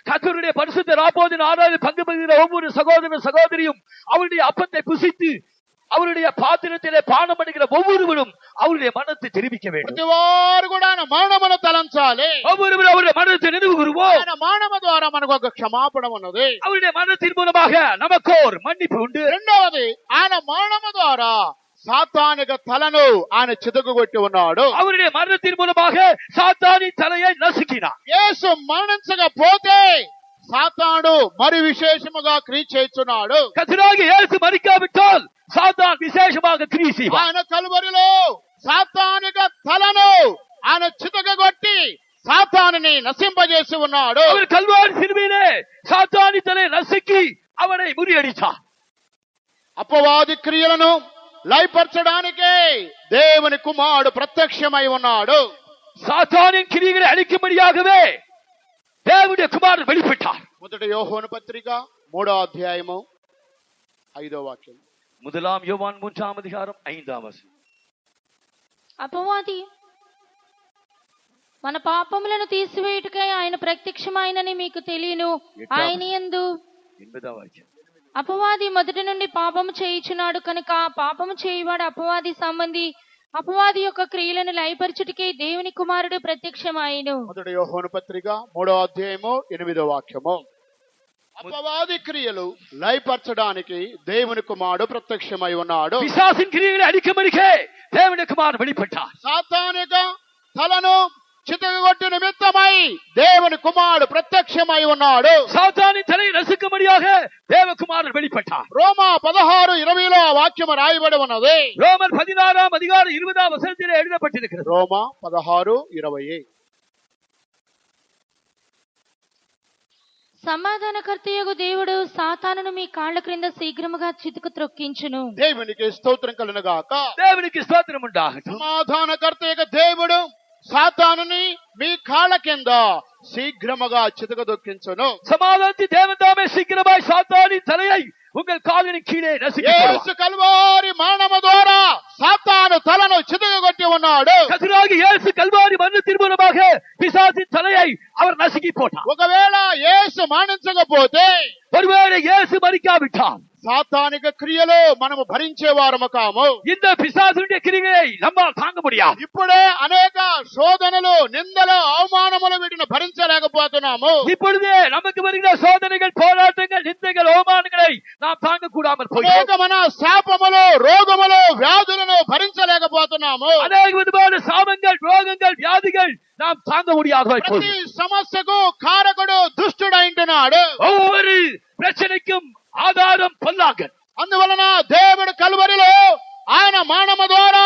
கர்த்தருடைய பரிசுத்த ராபோஜன ஆராதனையில் பங்கு பெறுகிற ஒவ்வொரு சகோதர சகோதரியும் அவருடைய அப்பத்தை புசித்து அவருடைய பாத்திரத்திலே பானம் பண்ணுகிற ஒவ்வொருவரும் அவருடைய மரணத்தை தெரிவிக்க வேண்டும். ప్రతి వారు కూడా ఆయన మరణమును తలంచాలి. ஒவ்வொருவரும் அவருடைய மரணத்தை நினைவு கூறுவோம். ఆయన మరణము ద్వారా మనకు ఒక క్షమాపణ ఉన్నది. அவருடைய மரணத்தின் மூலமாக நமக்கு ஒரு மன்னிப்பு உண்டு. రెండవది ఆయన మరణము ద్వారా సాతానిక తలను ఆయన చితకగొట్టి ఉన్నాడు. அவருடைய மரணத்தின் மூலமாக சாத்தானின் தலையை நசுக்கினார். యేసు మరణించకపోతే సాతాను మరి విశేషముగా క్రియ చేస్తున్నాడు. கர்த்தராகிய இயேசு மரிக்காவிட்டால் சாத்தான் விசேஷமாக கிரியை செய்வார். ఆయన కలువరిలో సాతానిక తలను ఆయన చితకగొట్టి సాతానుని నశింపజేసి ఉన్నాడు. அவர் கல்வாரி சிலுவையிலே சாத்தானின் தலையை நசுக்கி அவனை முறியடித்தார். అపవాది క్రియలను లయపరచడానికే దేవుని కుమారుడు ప్రత్యక్షమై ఉన్నాడు. சாத்தானின் கிரியைகளை அழிக்கும்படியாகவே தேவனுடைய குமாரன் வெளிப்பட்டார். మొదటి యోహోను పత్రిక 3వ అధ్యాయము 5వ వాక్యం. முதலாம் யோவான் 3:5. అపవాది మన పాపములను తీసివేయుటకై ఆయన ప్రత్యక్షమైనని మీకు తెలియను. ఆయన యందు 8వ. అపవాది మొదటి నుండి పాపము చేయుచున్నాడు కనుక పాపము చేయువాడు అపవాది సంబంధి. అపవాది యొక్క క్రియలను లయపరచుటకే దేవుని కుమారుడు ప్రత్యక్షమాయెను. మొదటి యోహోను పత్రిక 3వ అధ్యాయము 8వ వాక్యము. అపవాది క్రియలు లయపరచడానికి దేవుని కుమారుడు ప్రత్యక్షమై ఉన్నాడు. பிசாசின் கிரியைகளை அழிக்கும்படிக்கே தேவனுடைய குமாரன் வெளிப்பட்டார். సాతానిక తలను చితకగొట్టి నిమిత్తమై దేవుని కుమారుడు ప్రత్యక్షమై ఉన్నాడు. சாத்தானின் தலையை நசுக்கும்படியாக தேவகுமாரன் வெளிப்பட்டார். రోమా 16:20లో ఆ వాక్యం రాయబడి ఉన్నది. ரோமர் 16:20 எழுதப்பட்டிருக்கிறது. రోమా 16:20. సమాధానకర్తయగు దేవుడు సాతానును మీ కాళ్ల క్రింద శీఘ్రముగా చితుకు త్రొక్కించును. దేవునికి స్తోత్రం కలుగునుగాక. தேவனுக்கு ஸ்தோத்திரம் உண்டாகட்டும். సమాధానకర్త దేవుడు సాతానుని మీ కాళ్ళ కింద శీఘ్రముగా చితకదొక్కించును. சமாதானத்தை தேவன் தாமே சீக்கிரமாய் சாத்தானின் தலையை உங்கள் காலின் கீழே நசுக்கினார். యేసు కల్వారి మరణము ద్వారా సాతాను తలను చితకగొట్టి ఉన్నాడు. கர்த்தராகிய இயேசு கல்வாரி மரணத்தின் மூலமாக பிசாசின் தலையை அவர் நசுக்கி போட்டார். ఒకవేళ యేసు మరణించకపోతే, ஒருவேளை இயேசு மரிக்காவிட்டால் సాతానిక క్రియలు మనము భరించేవారము కాము. இந்த பிசாசுடைய கிரியை நம்மால் தாங்க முடியாது. ఇప్పుడే అనేక శోధనలు, నిందలు, అవమానములు వీటిని భరించలేకపోతున్నాము. இப்பொழுதே நமக்கு வருகிற சோதனைகள், போராட்டங்கள், நிந்தைகள், அவமானங்களை நாம் தாங்க கூடாமல் போகிறோம். అనేకమైన శాపములు, రోగములు, వ్యాధులను భరించలేకపోతున్నాము. அநேக விதமான சாபங்கள், ரோகங்கள், வியாதிகள் நாம் தாங்க முடியாது. ప్రతి సమస్యకు కారకుడు దుష్టుడైంటున్నాడు. ஒவ்வொரு பிரச்சனைக்கும் ఆధారం పొల్లాగన్. అందువలన దేవుడు కల్వరిలో ఆయన మరణము ద్వారా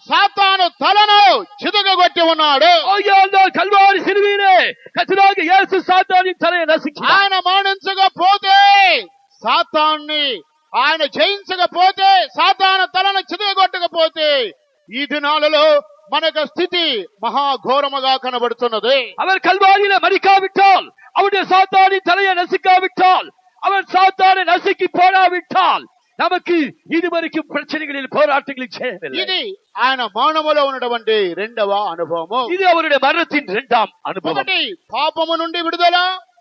సాతాను తలను చితకగొట్టి ఉన్నాడు. కల్వారి సిలువలో కర్తరాగిய இயேசு சாத்தானின் தலையை நசுக்கினார். ఆయన మరణించకపోతే, సాతాన్ని ఆయన జయించకపోతే, సాతాను తలను చితకగొట్టకపోతే ఈ దినాలలో మనకు స్థితి మహాఘోరముగా కనబడుతున్నది. அவர் கல்வாரியில மரிக்காவிட்டால், அவருடைய சாத்தானின் தலையை நசுக்காவிட்டால், அவன் சாத்தானை நசுக்கி போடாவிட்டால் நமக்கு இதுவரைக்கும் பிரச்சனைகளில் போராட்டங்களில் செய்யவில்லை. ఇది ఆయన మరణములో ఉన్నటువంటి రెండవ అనుభవము. இது அவருடைய மரணத்தின் இரண்டாம் அனுபவம். ఒకటి పాపము నుండి విడుదల,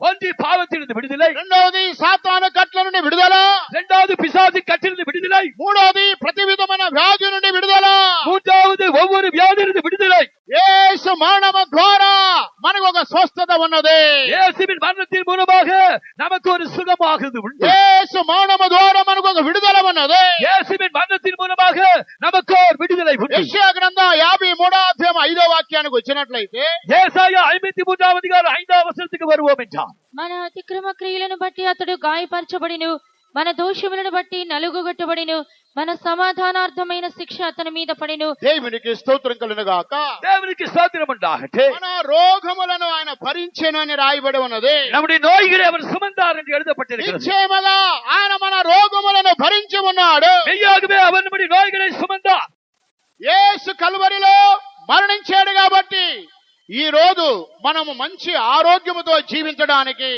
ஒன்று பாவத்திலிருந்து விடுதலை, రెండవది సాతాను కట్ల నుండి విడుదల, இரண்டாவது பிசாசின் கட்டிலிருந்து விடுதலை, మూడవది ప్రతి విధమైన వ్యాధి నుండి విడుదల, மூன்றாவது ஒவ்வொரு வியாதியிலிருந்து விடுதலை. యేసు మరణము ద్వారా మనకు ఒక స్వస్థత ఉన్నది. இயேசுவின் மரணத்தின் மூலமாக நமக்கு ஒரு சுகமாகுது உண்டு. యేసు మరణము ద్వారా మనకు ఒక విడుదల ఉన్నది. இயேசுவின் மரணத்தின் மூலமாக நமக்கு ஒரு விடுதலை உண்டு. యెషయా గ్రంథం 53వ అధ్యాయం 5వ వాక్యానికి వచ్చినట్లయితే, ஏசாயா 53వ அதிகாரம் 5వ వచనத்துக்கு வருவோம் என்றால், మన అతిక్రమ క్రియలను బట్టి అతడు గాయపరచబడిను, మన దోషములను బట్టి నలుగుగొట్టబడిను, మన సమాధానార్థమైన శిక్ష అతని మీద పడిను. దేవునికి స్తోత్రం కలుగును గాక. தேவனுக்கு ஸ்தோத்திரம் உண்டாகட்டும். మన రోగములను ఆయన భరించెను అని రాయబడి ఉన్నది. நம்முடைய நோய்களை அவர் சுமந்தார் என்று எழுதப்பட்டிருக்கிறது. నిశ్చయముగా ఆయన మన రోగములను భరించి ఉన్నాడు. மெய்யாகவே அவர் நம்முடைய நோய்களை சுமந்தார். యేసు కల్వరిలో మరణించాడు కాబట్టి ఈ రోజు మనము మంచి ఆరోగ్యముతో జీవించడానికి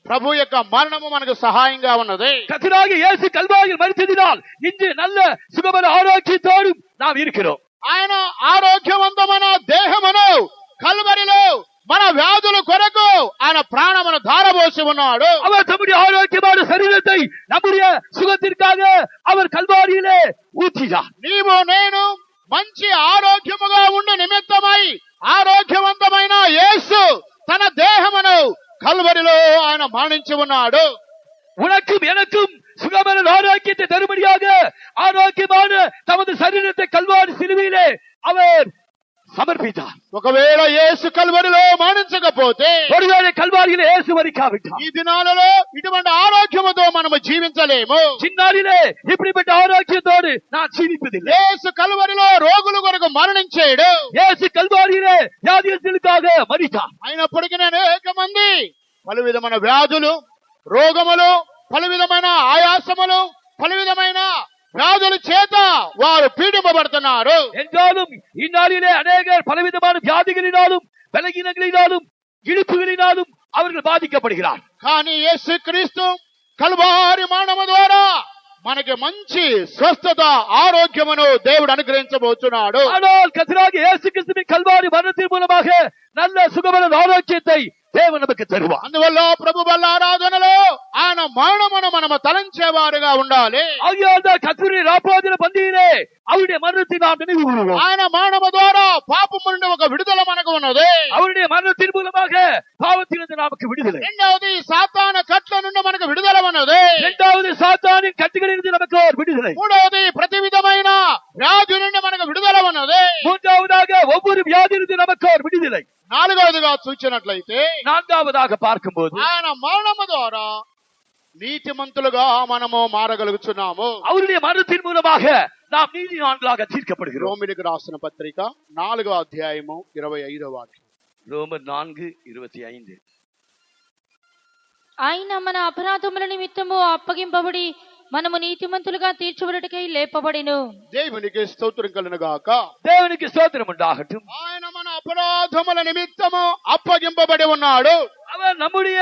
ప్రభు యొక్క మరణము మనకు సహాయంగా ఉన్నది. கர்த்தராகிய இயேசு கல்வாரியில் மரித்ததினால் இன்று நல்ல சுகமான ஆரோக்கியத்தோடு நாம் இருக்கிறோம். ఆయన ఆరోగ్యవంతమైన దేహమును కల్వరిలో మన వ్యాధుల కొరకు ఆయన ప్రాణమును ధారపోసి ఉన్నాడు. அவர் தம்முடைய ஆரோக்கியமான சரீரத்தை நம்முடைய சுகத்திற்காக அவர் கல்வாரியிலே ஊற்றினார். నీవు నేను మంచి ఆరోగ్యముగా ఉండే నిమిత్తమై ఆరోగ్యవంతమైన యేసు తన దేహమును కల్వరిలో ఆయన మరణించి ఉన్నాడు. உனக்கும் எனக்கும் சுகமான ஆரோக்கியத்தை தரும்படியாக ஆரோக்கியமான தமது சரீரத்தை கல்வாரி சிலுவையிலே அவர் సమర్పించాர். ఒకవేళ యేసు కల్వరిలో మరణించకపోతే, ஒருவேளை கல்வாரியிலே இயேசு மரிக்காவிட்டார், ఈ దినాలలో ఇటువంటి ఆరోగ్యముతో మనము జీవించలేము. చిన్నారిலே இப்படிப்பட்ட ஆரோக்கியத்தோடு நான் ஜீவிப்பதில்லை. యేసు కల్వరిలో రోగుల కొరకు మరణించాడు. இயேசு கல்வாரியிலே வியாதிகளுக்காக மரித்தார். అయినప్పటికీ అనేక మంది పలు విధమైన వ్యాధులు, రోగములు, పలు విధమైన ఆయాసములు, పలు విధమైన వ్యాధుల చేత వారు పీడింపబడుతున్నారు. என்றாலும் இந்நாளிலே அநேகர் பலவிதமான வியாதிகளினாலும் பலகீனங்களினாலும் இழுப்புகளினாலும் அவர்கள் பாதிக்கப்படுகிறார். కానీ యేసుక్రీస్తు కల్వారి మరణము ద్వారా మనకి మంచి స్వస్థత, ఆరోగ్యమును దేవుడు అనుగ్రహించబోతున్నాడు. ஆனால் கர்த்தராகிய இயேசு கிறிஸ்துவின் கல்வாரி மரணத்தின் மூலமாக நல்ல சுகமான ஆரோக்கியத்தை தேவன் நமக்கு தருவார். అందువల్ల ప్రభు బల్ల ఆరాధనలో ఆయన మరణమును మనము తలంచేవారుగా ఉండాలి. ஆகையால் தான் கர்த்தருடைய ராப்போஜன பந்தியிலே அவருடைய மரணத்தை நாம் நினைவு கூறுவோம். ఆయన మరణము ద్వారా పాపము నుండి ఒక విడుదల మనకు ఉన్నది. அவருடைய மரணத்தின் மூலமாக பாவத்திலிருந்து நமக்கு விடுதலை. రెండవది సాతాను కట్ల నుండి మనకు విడుదల ఉన్నది. இரண்டாவது சாத்தானின் கட்டுகளிலிருந்து நமக்கு ஒரு விடுதலை. మూడవది ప్రతి విధమైన వ్యాధి నుండి మనకు విడుదల ఉన్నది. மூன்றாவதாக ஒவ்வொரு வியாதியிலிருந்து நமக்கு ஒரு விடுதலை. నాలుగవదిగా చూచినట్లయితే, நான்காவதாக பார்க்கும்போது ఆయన మరణము ద్వారా నీతిమంతులుగా మనము మారగలుగుతున్నాము. அவருடைய மரணத்தின் மூலமாக நாம் நீதிமான்களாக தீர்க்கப்படுகிறோம். రోమిలికి రాసిన పత్రిక 4వ అధ్యాయము 25వ వాక్యం. ரோமர் 4:25. ఆయన మన అపరాధముల నిమిత్తము అప్పగింపబడి మనము నీతిమంతులుగా తీర్చబడుటకై లేపబడిను. దేవునికి స్తోత్రం కలుగును గాక. தேவனுக்கு ஸ்தோத்திரம் உண்டாகட்டும். ఆయన మన అపరాధముల నిమిత్తము అప్పగింపబడి ఉన్నాడు. அவர் நம்முடைய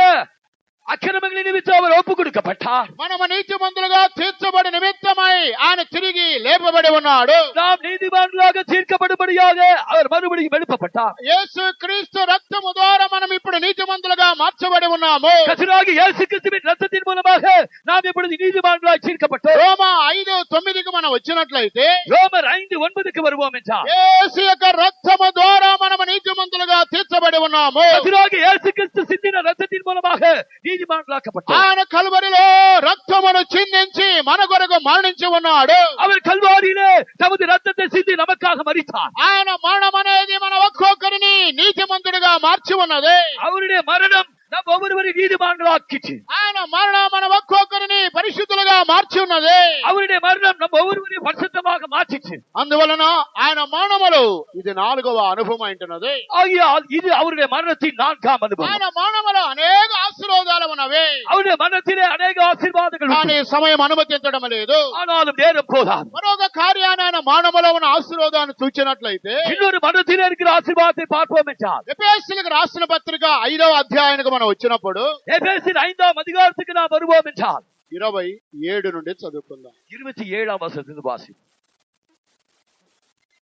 அக்கிரமங்களின் நிமித்தம் அவர் ஒப்பு கொடுக்கப்பட்டார். మనము నీతిమంతులుగా తీర్చబడి నిమిత్తమై ఆయన ఆయన తిరిగి లేపబడి ఉన్నాడు. நாம் நீதிமான்களாக தீர்க்கப்படும்படியாக அவர் மறுபடியும் எழுப்பப்பட்டார். యేసు క్రీస్తు రక్తము ద్వారా మనం ఇప్పుడు నీతిమంతులుగా మార్చబడి ఉన్నాము. கர்த்தராகிய இயேசு கிறிஸ்துவின் ரத்தத்தின் மூலமாக நாம் இப்பொழுது நீதிமான்களாய் தீர்க்கப்பட்டோம். రోమా 5:9కి మనం వచ్చినట్లయితే ரோமர் 5:9க்கு வருவோம் என்றால் యేసు యొక్క రక్తము ద్వారా మనం నీతిమంతులుగా తీర్చబడి ఉన్నాము. கர்த்தராகிய இயேசு கிறிஸ்து சிந்தின ரத்தத்தின் மூலமாக நீதிமான்களாக்கப்பட்டோம். ఆయన కలువరిలో రక్తమును చిందించి మన కొరకు మరణించి ఉన్నాడు. அவர் கல்வாரியிலே தமது ரத்தத்தை சிந்தி நமக்காக மரித்தார். ఆయన మరణం అనేది మన ఒక్కొక్కరిని నీతిమంతుడిగా మార్చి ఉన్నది. அவருடைய மரணம் நம் ஒவ்வொருவரையும் நீதிமான்களாக்கிற்று. ఆయన మరణం మన ఒక్కొక్కరిని పరిశుద్ధులుగా మార్చి ఉన్నది. அவருடைய மரணம் நம் ஒவ்வொருவரையும் பரிசுத்தமாக மாற்றிற்று. అందువలన ఆయన మరణములు ఇది 4వ అనుభవం అంటున్నది. ஆகையால் இது அவருடைய மரணத்தின் 4ஆம் அனுபவம். ఆయన మరణములో అనేక ఆశీర్వాదాలు ఉన్నవి. அவருடைய மரணத்திலே அநேக ஆசீர்வாதங்கள் కానీ உண்டு. సమయం అనుమతించడం లేదు. ஆனாலும் நேரம் போதாது. మరొక కార్యాన్ని ఆయన మరణములో ఉన్న ఆశీర్వాదాన్ని చూచినట్లయితే இன்னொரு மரணத்திலே இருக்கிற ஆசீர்வாதத்தை பார்ப்போம் என்றால் ఎఫెసీయులకు రాసిన పత్రిక 5వ అధ్యాయానికి మనం వచ్చినప్పుడు எபேசியர் 5ஆம் அதிகாரத்துக்கு நாம் வருவோம் என்றால் 27 నుండి చదువుకుందాం. 27ஆம் வசனத்திலிருந்து வாசிப்போம்.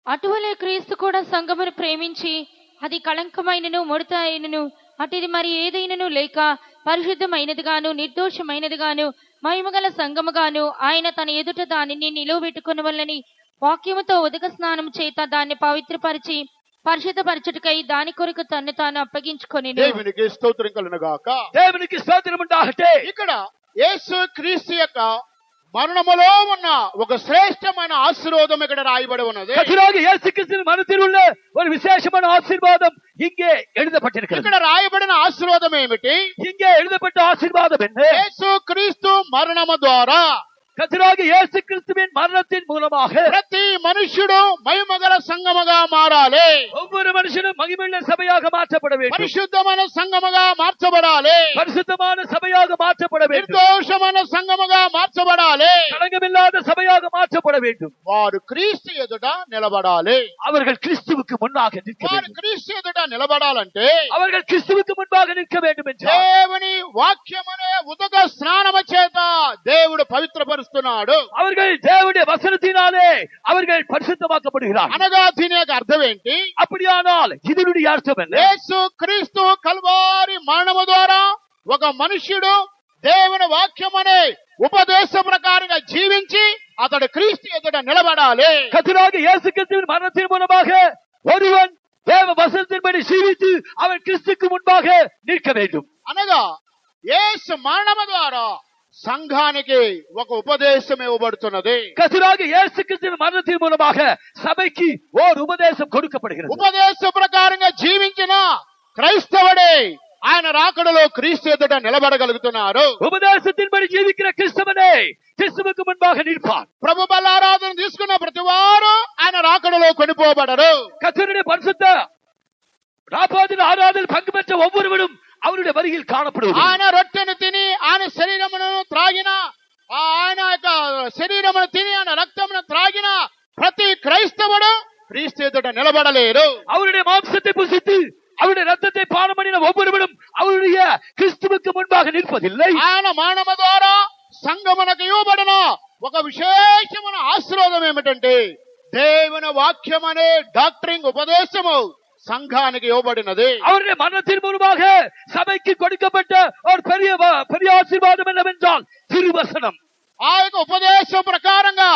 అటువలే క్రీస్తు కూడా సంఘమును ప్రేమించి అది కళంకమైనను ముడత అయినను అటుది మరి ఏదైనను లేక పరిశుద్ధమైనదిగాను నిర్దోషమైనదిగాను మహిమగల సంఘముగాను ఆయన తన ఎదుట దానిని నిలువబెట్టుకొనవలెనని వాక్యముతో ఉదక స్నానం చేత దాన్ని పవిత్రపరిచి పరిశుద్ధపరచుటకై దాని కొరకు తన్ను తాను అప్పగించుకొనెను. దేవునికి స్తోత్రం కలుగును గాక. தேவனுக்கு ஸ்தோத்திரம் உண்டாகட்ടെ. ఇక్కడ యేసు క్రీస్తు యొక్క మరణములో ఉన్న ఒక శ్రేష్టమైన ఆశీర్వాదం ఇక్కడ రాయబడి ఉన్నది. கர்த்தராகிய இயேசு கிறிஸ்துவின் மரணத்தில் உள்ள ஒரு விசேஷமான ஆசீர்வாதம் இங்கே எழுதப்பட்டிருக்கிறது. ఇక్కడ రాయబడిన ఆశీర్వాదం ఏమిటి? இங்கே எழுதப்பட்ட ஆசீர்வாதம் என்ன? యేసు క్రీస్తు మరణము ద్వారా கர்த்தராகிய இயேசு கிறிஸ்துவின் மரணத்தின் மூலமாக ప్రతి మనుష్యుడు మహిమగల సంఘముగా మారాలి. ஒவ்வொரு மனுஷனும் மகிமையுள்ள சபையாக மாற்றப்பட வேண்டும். పరిశుద్ధమైన సంఘముగా మార్చబడాలి. பரிசுத்தமான சபையாக மாற்றப்பட வேண்டும். నిర్దోషమైన సంఘముగా మార్చబడాలి. களங்கமில்லாத சபையாக மாற்றப்பட வேண்டும். వారు క్రీస్తు ఎదుట నిలబడాలి. அவர்கள் கிறிஸ்துவுக்கு முன்னாக நிற்க వారు வேண்டும். క్రీస్తు ఎదుట నిలబడాలంటే அவர்கள் கிறிஸ்துவுக்கு முன்பாக நிற்க வேண்டும் என்றால் దేవుని వాక్యమనే ఉదక స్నానము చేత దేవుడు పవిత్రపరుస్తున్నాడు. அவர்கள் தேவனுடைய வசனத்தினாலே அவர்கள் பரிசுத்தமாக்கப்படுகிறார்கள். అనగా దీని యొక్క అర్థం ఏంటి? அப்படியானால் இதனுடைய அர்த்தம் என்ன? యేసు క్రీస్తు కల్వారి మరణము ద్వారా ఒక మనుష్యుడు దేవుని వాక్యమనే ఉపదేశ ప్రకారంగా జీవించి అతడు క్రీస్తు ఎదుట నిలబడాలి. கர்த்தராகிய இயேசு கிறிஸ்துவின் மரணத்தின் மூலமாக ஒருவன் தேவ வசனத்தின்படி ஜீவித்து அவன் கிறிஸ்துவுக்கு முன்பாக நிற்க வேண்டும். అనగా యేసు మరణము ద్వారా సంఘానికి ఒక ఉపదేశం ఇవ్వబడుతున్నది. கர்த்தராகிய இயேசு கிறிஸ்துவின் மரணத்தின் மூலமாக சபைக்கு ஓர் உபதேசம் கொடுக்கப்படுகிறது. ఉపదేశ ప్రకారంగా జీవించిన క్రైస్తవుడే ఆయన రాకడలో క్రీస్తు ఎదుట నిలబడగలుగుతున్నారు. உபதேசத்தின்படி ஜீவிக்கிற கிறிஸ்தவனே கிறிஸ்துவுக்கு முன்பாக நிற்பான். ప్రభు బలారాధన తీసుకున్న ప్రతి వారు ఆయన రాకడలో కొనిపోబడరు. கர்த்தருடைய பரிசுத்த ராபாதில் ஆராதனை பங்கு பெற்ற ஒவ்வொருவரும் அவருடைய வருகையில் காணப்படுவார். ఆయన రొట్టెను తిని ఆయన శరీరమును త్రాగిన ఆయన యొక్క శరీరమును తిని ఆయన రక్తమును త్రాగిన ప్రతి క్రైస్తవుడు క్రీస్తు ఎదుట నిలబడలేరు. அவருடைய மாம்சத்தை புசித்து அவருடைய ரத்தத்தை பானம் பண்ணின ஒவ்வொருவரும் அவருடைய கிறிஸ்துவுக்கு முன்பாக நிற்பதில்லை. ఆయన మరణము ద్వారా సంఘమునకు ఇవ్వబడిన ఒక విశేషమైన ఆశీర్వాదం ఏమిటంటే దేవుని వాక్యం అనే డాక్టరింగ్ ఉపదేశము సంఘానికి ఇవ్వబడినది. அவருடைய மரணத்தின் மூலமாக சபைக்கு கொடுக்கப்பட்ட ஒரு பெரிய ஆசீர்வாதம் என்னவென்றால் திருவசனம். ఆ యొక్క ఉపదేశం ప్రకారంగా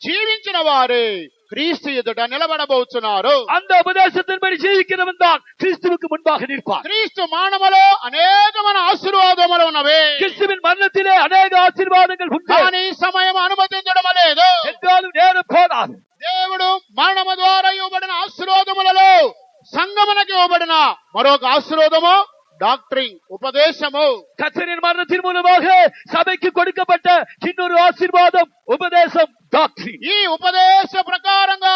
జీవించిన వారే క్రీస్తు ఎదుట నిలబడబోతున్నారు. அந்த உபதேசத்தின்படி ஜீவிக்கிறவன் தான் கிறிஸ்துவுக்கு முன்பாக நிற்பான். క్రీస్తు మరణములో అనేకమైన ఆశీర్వాదములు ఉన్నవి. கிறிஸ்துவின் மரணத்திலே அநேக ஆசீர்வாதங்கள் உண்டு. కానీ సమయం అనుమతించడం లేదు. என்றாலும் நேரம் போதாது. దేవుడు మరణము ద్వారా ఇవ్వబడిన ఆశీర్వాదములలో సంఘమునకు ఇవ్వబడిన మరొక ఆశీర్వాదము డాక్టరింగ్ ఉపదేశము. கர்த்தரின் மரணத்தின் மூலமாக சபைக்கு கொடுக்கப்பட்ட இன்னொரு ஆசீர்வாதம் உபதேசம் டாக்டரின். ఈ ఉపదేశ ప్రకారంగా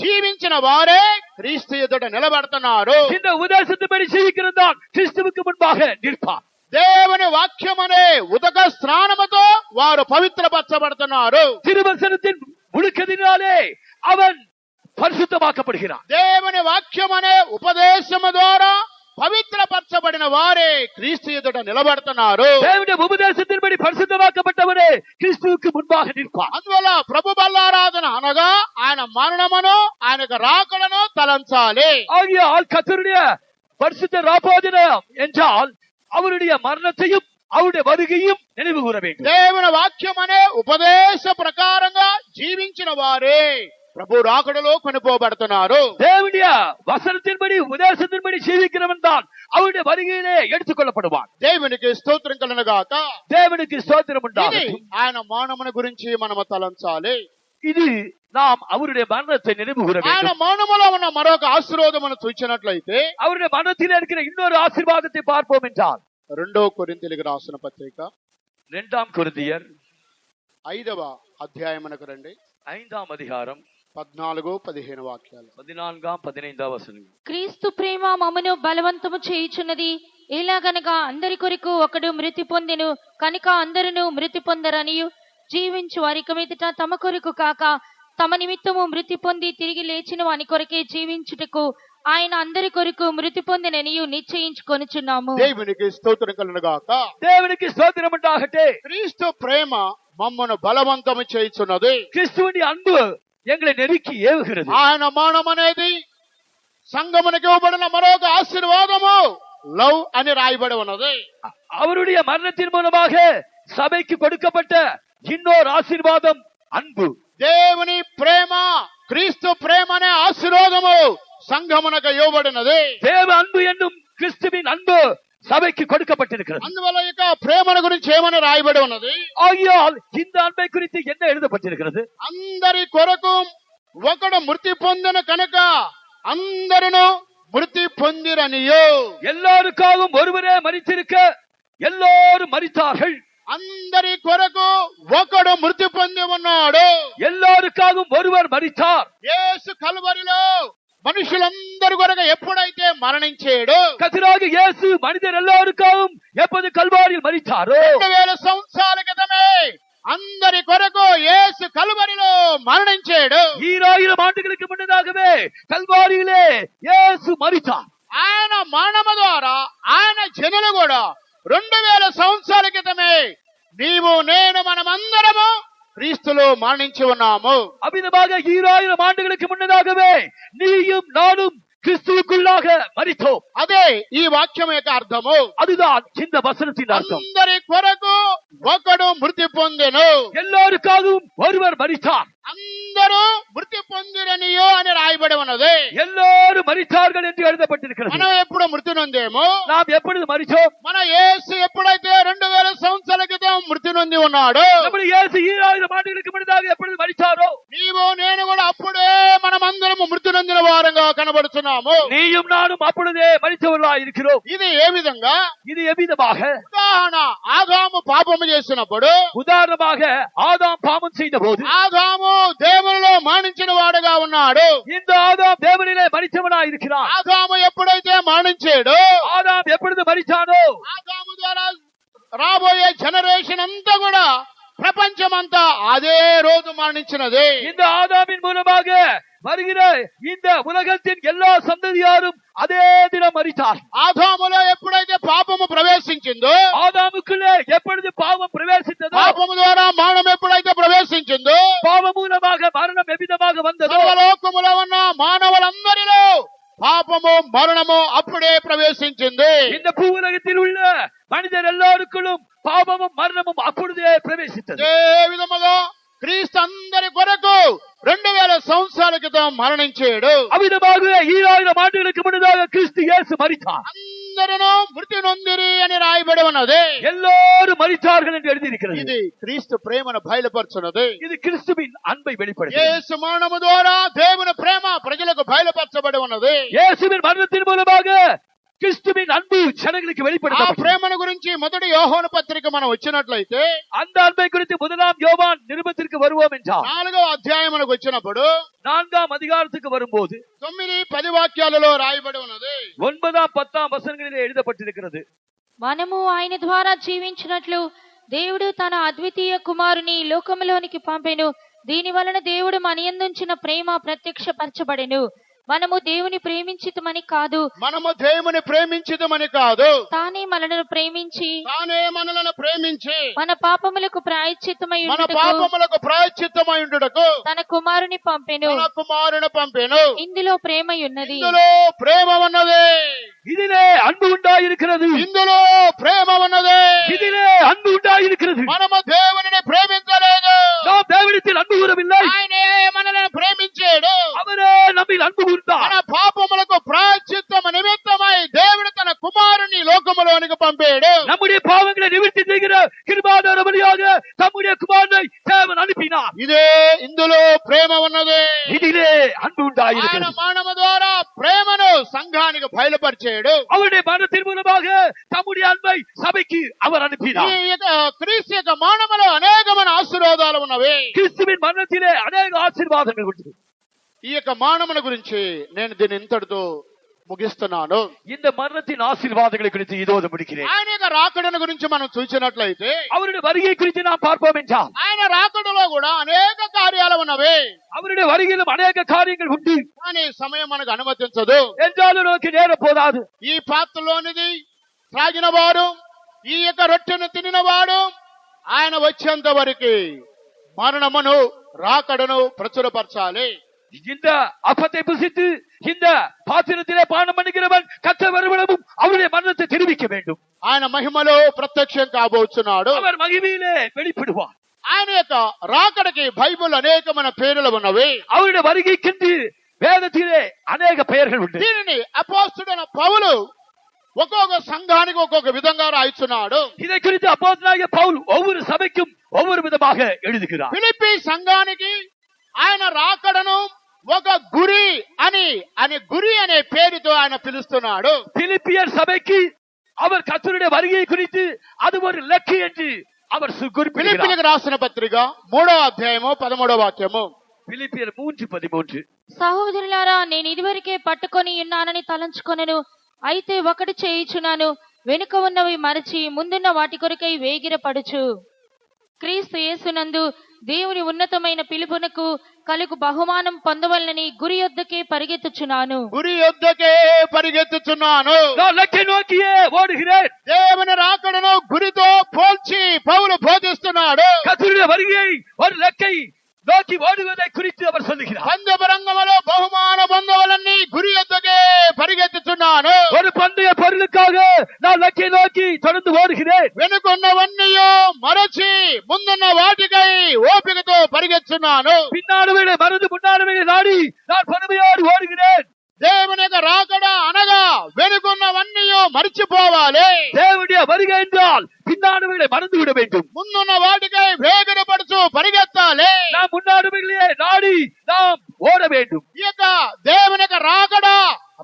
జీవించిన వారే క్రీస్తు ఎదుట నిలబడుతున్నారు. இந்த உபதேசத்தின்படி ஜீவிக்கிறதான் கிறிஸ்துவுக்கு முன்பாக நிற்பான். దేవుని వాక్యం అనే ఉదక స్నానముతో వారు పవిత్రపరచబడుతున్నారు. திருவசனத்தின் முழுக்கதினாலே அவன் பரிசுத்தமாக்கப்படுகிறான். దేవుని వాక్యం అనే ఉపదేశము ద్వారా పవిత్రపరచబడిన వారే క్రీస్తు ఎదుట నిలబడుతున్నారు. தேவனுடைய உபதேசத்தின்படி பரிசுத்தமாக்கப்பட்டவரே கிறிஸ்துவுக்கு முன்பாக நிற்பான். అందువల్ల మరలా ప్రభు బల్లారాధన అనగా ఆయన మరణమును ఆయనకు రాకడను తలంచాలి. ஆகையால் கர்த்தருடைய பரிசுத்த ராப்போஜனம் என்றால் அவருடைய மரணத்தையும் அவருடைய வருகையும் நினைவு கூற வேண்டும். దేవుని వాక్యం అనే ఉపదేశ ప్రకారంగా జీవించిన వారే ప్రభు రాకడలో కొనిపోబడుతున్నారు. தேவனுடைய வசனத்தின்படி உபதேசத்தின்படி ஜீவிக்கிறவன் தான் அவருடைய வருகையிலே எடுத்துக் கொள்ளப்படுவான். దేవునికి స్తోత్రం కలుగును గాక. தேவனுக்கு ஸ்தோத்திரம் ఇది உண்டாகட்டும். ఆయన మౌనమును గురించి మనము తలంచాలి. இது நாம் அவருடைய மரணத்தை நினைவு கூற ఆయన வேண்டும். మౌనములో ఉన్న మరొక ఆశీర్వాదమును చూచినట్లయితే அவருடைய மரணத்தில் இருக்கிற இன்னொரு ஆசீர்வாதத்தை பார்ப்போம் என்றால் 2 కొరింథీయులకు రాసిన పత్రిక 2 కొరింథీయர் 5వ అధ్యాయమునకు రండి. 5వ அதிகாரம் 14-15 వాక్యాలు. 14-15 వచనం. క్రీస్తు ప్రేమ మమ్మను బలవంతము చేయుచున్నది. ఎలాగనగా అందరి కొరకు ఒకడు మృతి పొందెను కనుక అందరును మృతి పొందరనియు, జీవించు వారికి మీదట తమ కొరకు కాక తమ నిమిత్తము మృతి పొంది తిరిగి లేచిన వాని కొరకే జీవించుటకు ఆయన అందరి కొరకు మృతి పొందిననియు నిశ్చయించుకొనుచున్నాము. దేవునికి స్తోత్రం కలుగును గాక. தேவனுக்கு ஸ்தோத்திரம் உண்டாகட்ടെ. క్రీస్తు ప్రేమ మమ్మను బలవంతము చేయుచున్నది. கிறிஸ்துவின் அன்பு எங்களை நெருக்கி ஏவுகிறது. ఆయన మౌనం అనేది సంఘమునకు ఇవ్వబడిన మరొక ఆశీర్వాదము లవ్ అని రాయబడి ఉన్నది. அவருடைய மரணத்தின் மூலமாக சபைக்கு கொடுக்கப்பட்ட இன்னொரு ஆசீர்வாதம் அன்பு. దేవుని ప్రేమ క్రీస్తు ప్రేమ అనే ఆశీర్వాదము సంఘమునకు ఇవ్వబడినది. தேவ அன்பு என்னும் கிறிஸ்துவின் அன்பு சபைக்கு கொடுக்கப்பட்டிருக்கிறது. అందువల్ల ఇక ప్రేమను గురించి ఏమని రాయబడి ఉన్నది? ஆகையால் இந்த அன்பை குறித்து என்ன எழுதப்பட்டிருக்கிறது? అందరి కొరకు ఒకడు మృతి పొందిన కనుక అందరూ మృతి పొందిరనియో. எல்லாருக்காகவும் ஒருவரே மரித்திருக்க எல்லாரும் மரித்தார்கள். అందరి కొరకు ఒకడు మృతి పొంది ఉన్నాడు. எல்லாருக்காகவும் ஒருவர் மரித்தார். యేసు కల్వరిలో మనుషులందరి కొరకు ఎప్పుడైతే మరణించాడు, கர்த்தராகிய இயேசு மனிதர் எல்லாருக்காகவும் எப்போது கல்வாரியில் மரித்தாரோ 2000 సంవత్సరాల క్రితమే అందరి కొరకు యేసు కల్వరిలో మరణించాడు. 2000 ஆண்டுகளுக்கு முன்னதாகவே கல்வாரியிலே இயேசு மரித்தார். ఆయన మరణము ద్వారా ఆయన జనులు కూడా 2000 సంవత్సరాల క్రితమే నీవు నేను మనమందరము క్రీస్తులో మరణించి ఉన్నాము. அபிதமாக 2000 ஆண்டுகளுக்கு முன்னதாகவே நீயும் நானும் கிறிஸ்துவுக்குள்ளாக மரித்தோம். అదే ఈ వాక్యం యొక్క అర్థము. அதுதான் இந்த வசனத்தின் அர்த்தம். అందరి కొరకు ఒకడు మృతి పొందెను. எல்லாருக்காகவும் ஒருவர் மரித்தார். అందరూ మృతి పొందిరనియో అని రాయబడి ఉన్నది. எல்லாரும் மரித்தார்கள் என்று எழுதப்பட்டிருக்கிறது. మనం ఎప్పుడు మృతి నొందేమో, நாம் எப்பொழுது மரித்தோம்? మన యేసు ఎప్పుడైతే 2000 సంవత్సరాల క్రితం మృతి నొంది ఉన్నాడో, நம்முடைய இயேசு 2000 ஆண்டுகளுக்கு முன்னதாக எப்பொழுது மரித்தாரோ నీవు నేను కూడా అప్పుడే మనమందరము మృతి నొందిన వారంగా కనబడుతున్నాము. நீயும் நானும் அப்பொழுதே மரித்தவர்களாய் இருக்கிறோம். ఇది ఏ విధంగా? இது எவ்விதமாக? ఉదాహరణ, ఆదాము పాపము చేసినప్పుడు உதாரணமாக ஆதாம் பாவம் செய்த போது ఆదాము దేవునిలో మరణించిన వాడుగా ఉన్నాడు. இந்த ஆதாம் தேவனிலே மரித்தவனாய் இருக்கிறான். ఆదాము ఎప్పుడైతే మరణించాడో, ஆதாம் எப்பொழுது மரித்தானோ ఆదాము ద్వారా రాబోయే జనరేషన్ అంతా కూడా ప్రపంచమంతా అదే రోజు మరణించినది. இந்த ஆதாமின் மூலமாக வருகிற இந்த உலகத்தின் எல்லா சந்ததியாரும் அதே தினம் மரித்தார். ఆదాములో ఎప్పుడైతే పాపము ప్రవేశించిందో, ஆதாமுக்குள்ளே எப்பொழுது பாவம் பிரவேசித்ததோ, పాపము ద్వారా మరణం ఎప్పుడైతే ప్రవేశించిందో, பாவம் மூலமாக மரணம் எவ்விதமாக வந்ததோ, సర్వలోకములో ఉన్న మానవులందరిలో పాపము మరణము అప్పుడే ప్రవేశించింది. இந்த பூ உலகத்தில் உள்ள மனிதர் எல்லாருக்குள்ளும் பாவமும் மரணமும் அப்பொழுதே பிரவேசித்தது. ఏ విధముగా క్రీస్తు అందరి కొరకు 2000 సంవత్సరాల క్రితం మరణించాడు. அவ்விதமாக 2000 ஆண்டுகளுக்கு முன்னதாக கிறிஸ்து இயேசு மரித்தார். అందరూ మృతి నొందిరి అని రాయబడి ఉన్నది. எல்லாரும் மரித்தார்கள் என்று எழுதியிருக்கிறது. ఇది క్రీస్తు ప్రేమను బయలుపరచున్నది. இது கிறிஸ்துவின் அன்பை வெளிப்படுத்துகிறது. యేసు మరణము ద్వారా దేవుని ప్రేమ ప్రజలకు బయలుపరచబడి ఉన్నది. இயேசுவின் மரணத்தின் மூலமாக கிறிஸ்துவின் அன்பு ஜனங்களுக்கு ఆ வெளிப்படுத்தப்பட்டது. ప్రేమను గురించి మొదటి యోహాను పత్రిక మనం వచ్చినట్లయితే அந்த அன்பை குறித்து 1 யோவான் நிருபத்திற்கு வருவோம் என்றால் 4వ అధ్యాయమునకు వచ్చినప్పుడు 4 அதிகாரத்துக்கு வரும்போது 9-10 వాక్యాలలో రాయబడి ఉన్నది. 9-10 వచనங்களிலே எழுதப்பட்டிருக்கிறது. మనము ఆయన ద్వారా జీవించినట్లు దేవుడు తన అద్వితీయ కుమారుని లోకములోనికి పంపెను. దీని వలన దేవుడు మన యందుంచిన ప్రేమ ప్రత్యక్షపరచబడెను. మనము దేవుని ప్రేమించితమని కాదు, మనము దేవుని ప్రేమించిదమని కాదు, తానే మనలను ప్రేమించి మన మన పాపములకు ప్రాయశ్చిత్తమై మన ఉండుటకు పాపములకు ప్రాయశ్చిత్తమై ఉండుటకు తన కుమారుని పంపెను. తన కుమారుని పంపెను. ఇందులో ప్రేమ ఉన్నది. ఇందులో ప్రేమ ఉన్నది. இதிலே அன்பு உண்டாயிருக்கிறது. ఇందులో ప్రేమ ఉన్నది. இதிலே அன்பு உண்டாயிருக்கிறது. మనము దేవునిని ప్రేమించలేదు, நாம் தேவனிடத்தில் அன்பு கூறவில்லை. ఆయనే మనల్ని ప్రేమించాడు. அவரே நம்மில் அன்பு கூர்ந்தார். మన పాపములకు ప్రాయశ్చిత్తము నిమిత్తమై దేవుడు తన కుమారుని లోకములోనికి పంపాడు. நம்முடைய பாவங்களை நிவர்த்தி செய்கிற கிருபாதார வழியாக தம்முடைய குமாரனை தேவன் அனுப்பினார். ఇదే ఇందులో ప్రేమ ఉన్నది. இதிலே அன்பு ఆయన உண்டாயிருக்கிறது. మానవ ద్వారా ప్రేమను సంఘానికి బయలుపరిచాడు. அவருடைய மரணத்தின் மூலமாக தம்முடைய அன்பை சபைக்கு அவர் அனுப்பினார். ఈ యొక్క క్రీస్తు యొక్క మానవులో అనేకమైన ఆశీర్వాదాలు ఉన్నవి. கிறிஸ்துவின் மரணத்திலே அநேக ஆசீர்வாதங்கள் உண்டு. ఈ యొక్క మానవుని గురించి నేను దీన్ని ఇంతటితో ముగిస్తున్నాను. இந்த மரணத்தின் ஆசீர்வாதங்களை குறித்து இதோடு முடிக்கிறேன். ఆయన యొక్క రాకడను గురించి మనం చూసినట్లయితే அவருடைய வருகை குறித்து நாம் பார்ப்போம் என்றால் ఆయన రాకడలో కూడా అనేక కార్యాలు ఉన్నవి. அவருடைய வருகையிலும் அநேக காரியங்கள் உண்டு. కానీ సమయం మనకు అనుమతించదు. என்றாலும் நமக்கு நேரம் போதாது. ఈ పాత్రలోనిది త్రాగిన వాడు, ఈ యొక్క రొట్టెను తినినవాడు ఆయన వచ్చేంత వరకు మరణమును రాకడను ప్రచురపరచాలి. இந்த அப்பத்தை புசித்து இந்த பாத்திரத்திலே பானம் பண்ணுகிறவன் கர்த்தர் வருவனமும் அவருடைய மரணத்தை தெரிவிக்க வேண்டும். ఆయన మహిమలో ప్రత్యక్షం కాబోచున్నాడు. அவர் మహిமையிலே வெளிப்படுவார். ఆయన యొక్క రాకడకి బైబిల్ అనేకమైన పేర్లు ఉన్నవి. அவருடைய வருகைக்கென்று வேதத்திலே அநேக பெயர்கள் உண்டு. దీనిని అపోస్తలుడైన పౌలు ఒక్కొక్క సంఘానికి ఒక్కొక్క విధంగా రాయిస్తున్నాడు. இதை குறித்து அப்போஸ்தலனாகிய பவுல் ஒவ்வொரு சபைக்கும் ஒவ்வொரு விதமாக எழுதுகிறார். ఫిలిప్పీ సంఘానికి ఆయన రాకడను ఒక గురి గురి అనే పేరుతో ఆయన పిలుస్తున్నాడు. பிலிப்பியர் சபைக்கு அவர் கர்த்தருடைய வருகையை குறித்து அது ஒரு லக்கு என்று அவர் குறிப்பிடுகிறார். ఫిలిప్పీలకు రాసిన పత్రిక 3వ అధ్యాయము 13వ వాక్యము. பிலிப்பியர் 3:13. సహోదరులారా, నేను ఇదివరకే పట్టుకొని ఉన్నానని తలంచుకొనెను. అయితే ఒకటి చేయుచున్నాను, వెనుక ఉన్నవి మరచి ముందున్న వాటి కొరకై వేగిరపడుచు క్రీస్తు యేసునందు దేవుని ఉన్నతమైన పిలుపునకు కలుగు బహుమానం పొందవలనని గురి యొద్దకే పరిగెత్తుచున్నాను. గురి యొద్దకే పరిగెత్తుచున్నాను. நான் லக்கை நோக்கியே ஓடுகிறேன். దేవుని రాకడను గురితో పోల్చి పౌలు బోధిస్తున్నాడు. கர்த்தருடைய வருகையை ஒரு லக்கை நோக்கி ஓடுவதை குறித்து அவர் சொல்லுகிறார். పందెబరంగంలో బహుమాన పొందవలని గురి యొద్దకే పరిగెత్తుచున్నాను. ஒரு பந்தய பொருளுக்காக நான் லக்கை நோக்கி தொடர்ந்து ஓடுகிறேன். వెనుకున్నవన్నీయో మరచి ముందున్న వాటికై ఓపికతో పరిగెత్తుచున్నాను. பின்னாடுகளை மறந்து முன்னாடுகளை நாடி நான் பொறுமையோடு ஓடுகிறேன். దేవుని యొక్క రాకడ అనగా వెనుకున్నవన్నీయో మరిచిపోవాలి. தேவனுடைய வருகை என்றால் பின்னாடுகளை மறந்து விட வேண்டும். ముందున్న వాటికై వేగనపడుచు పరిగెత్తాలి. நாம் முன்னாடுகளை நாடி நாம் ஓட வேண்டும். ఈ యొక్క దేవుని యొక్క రాకడ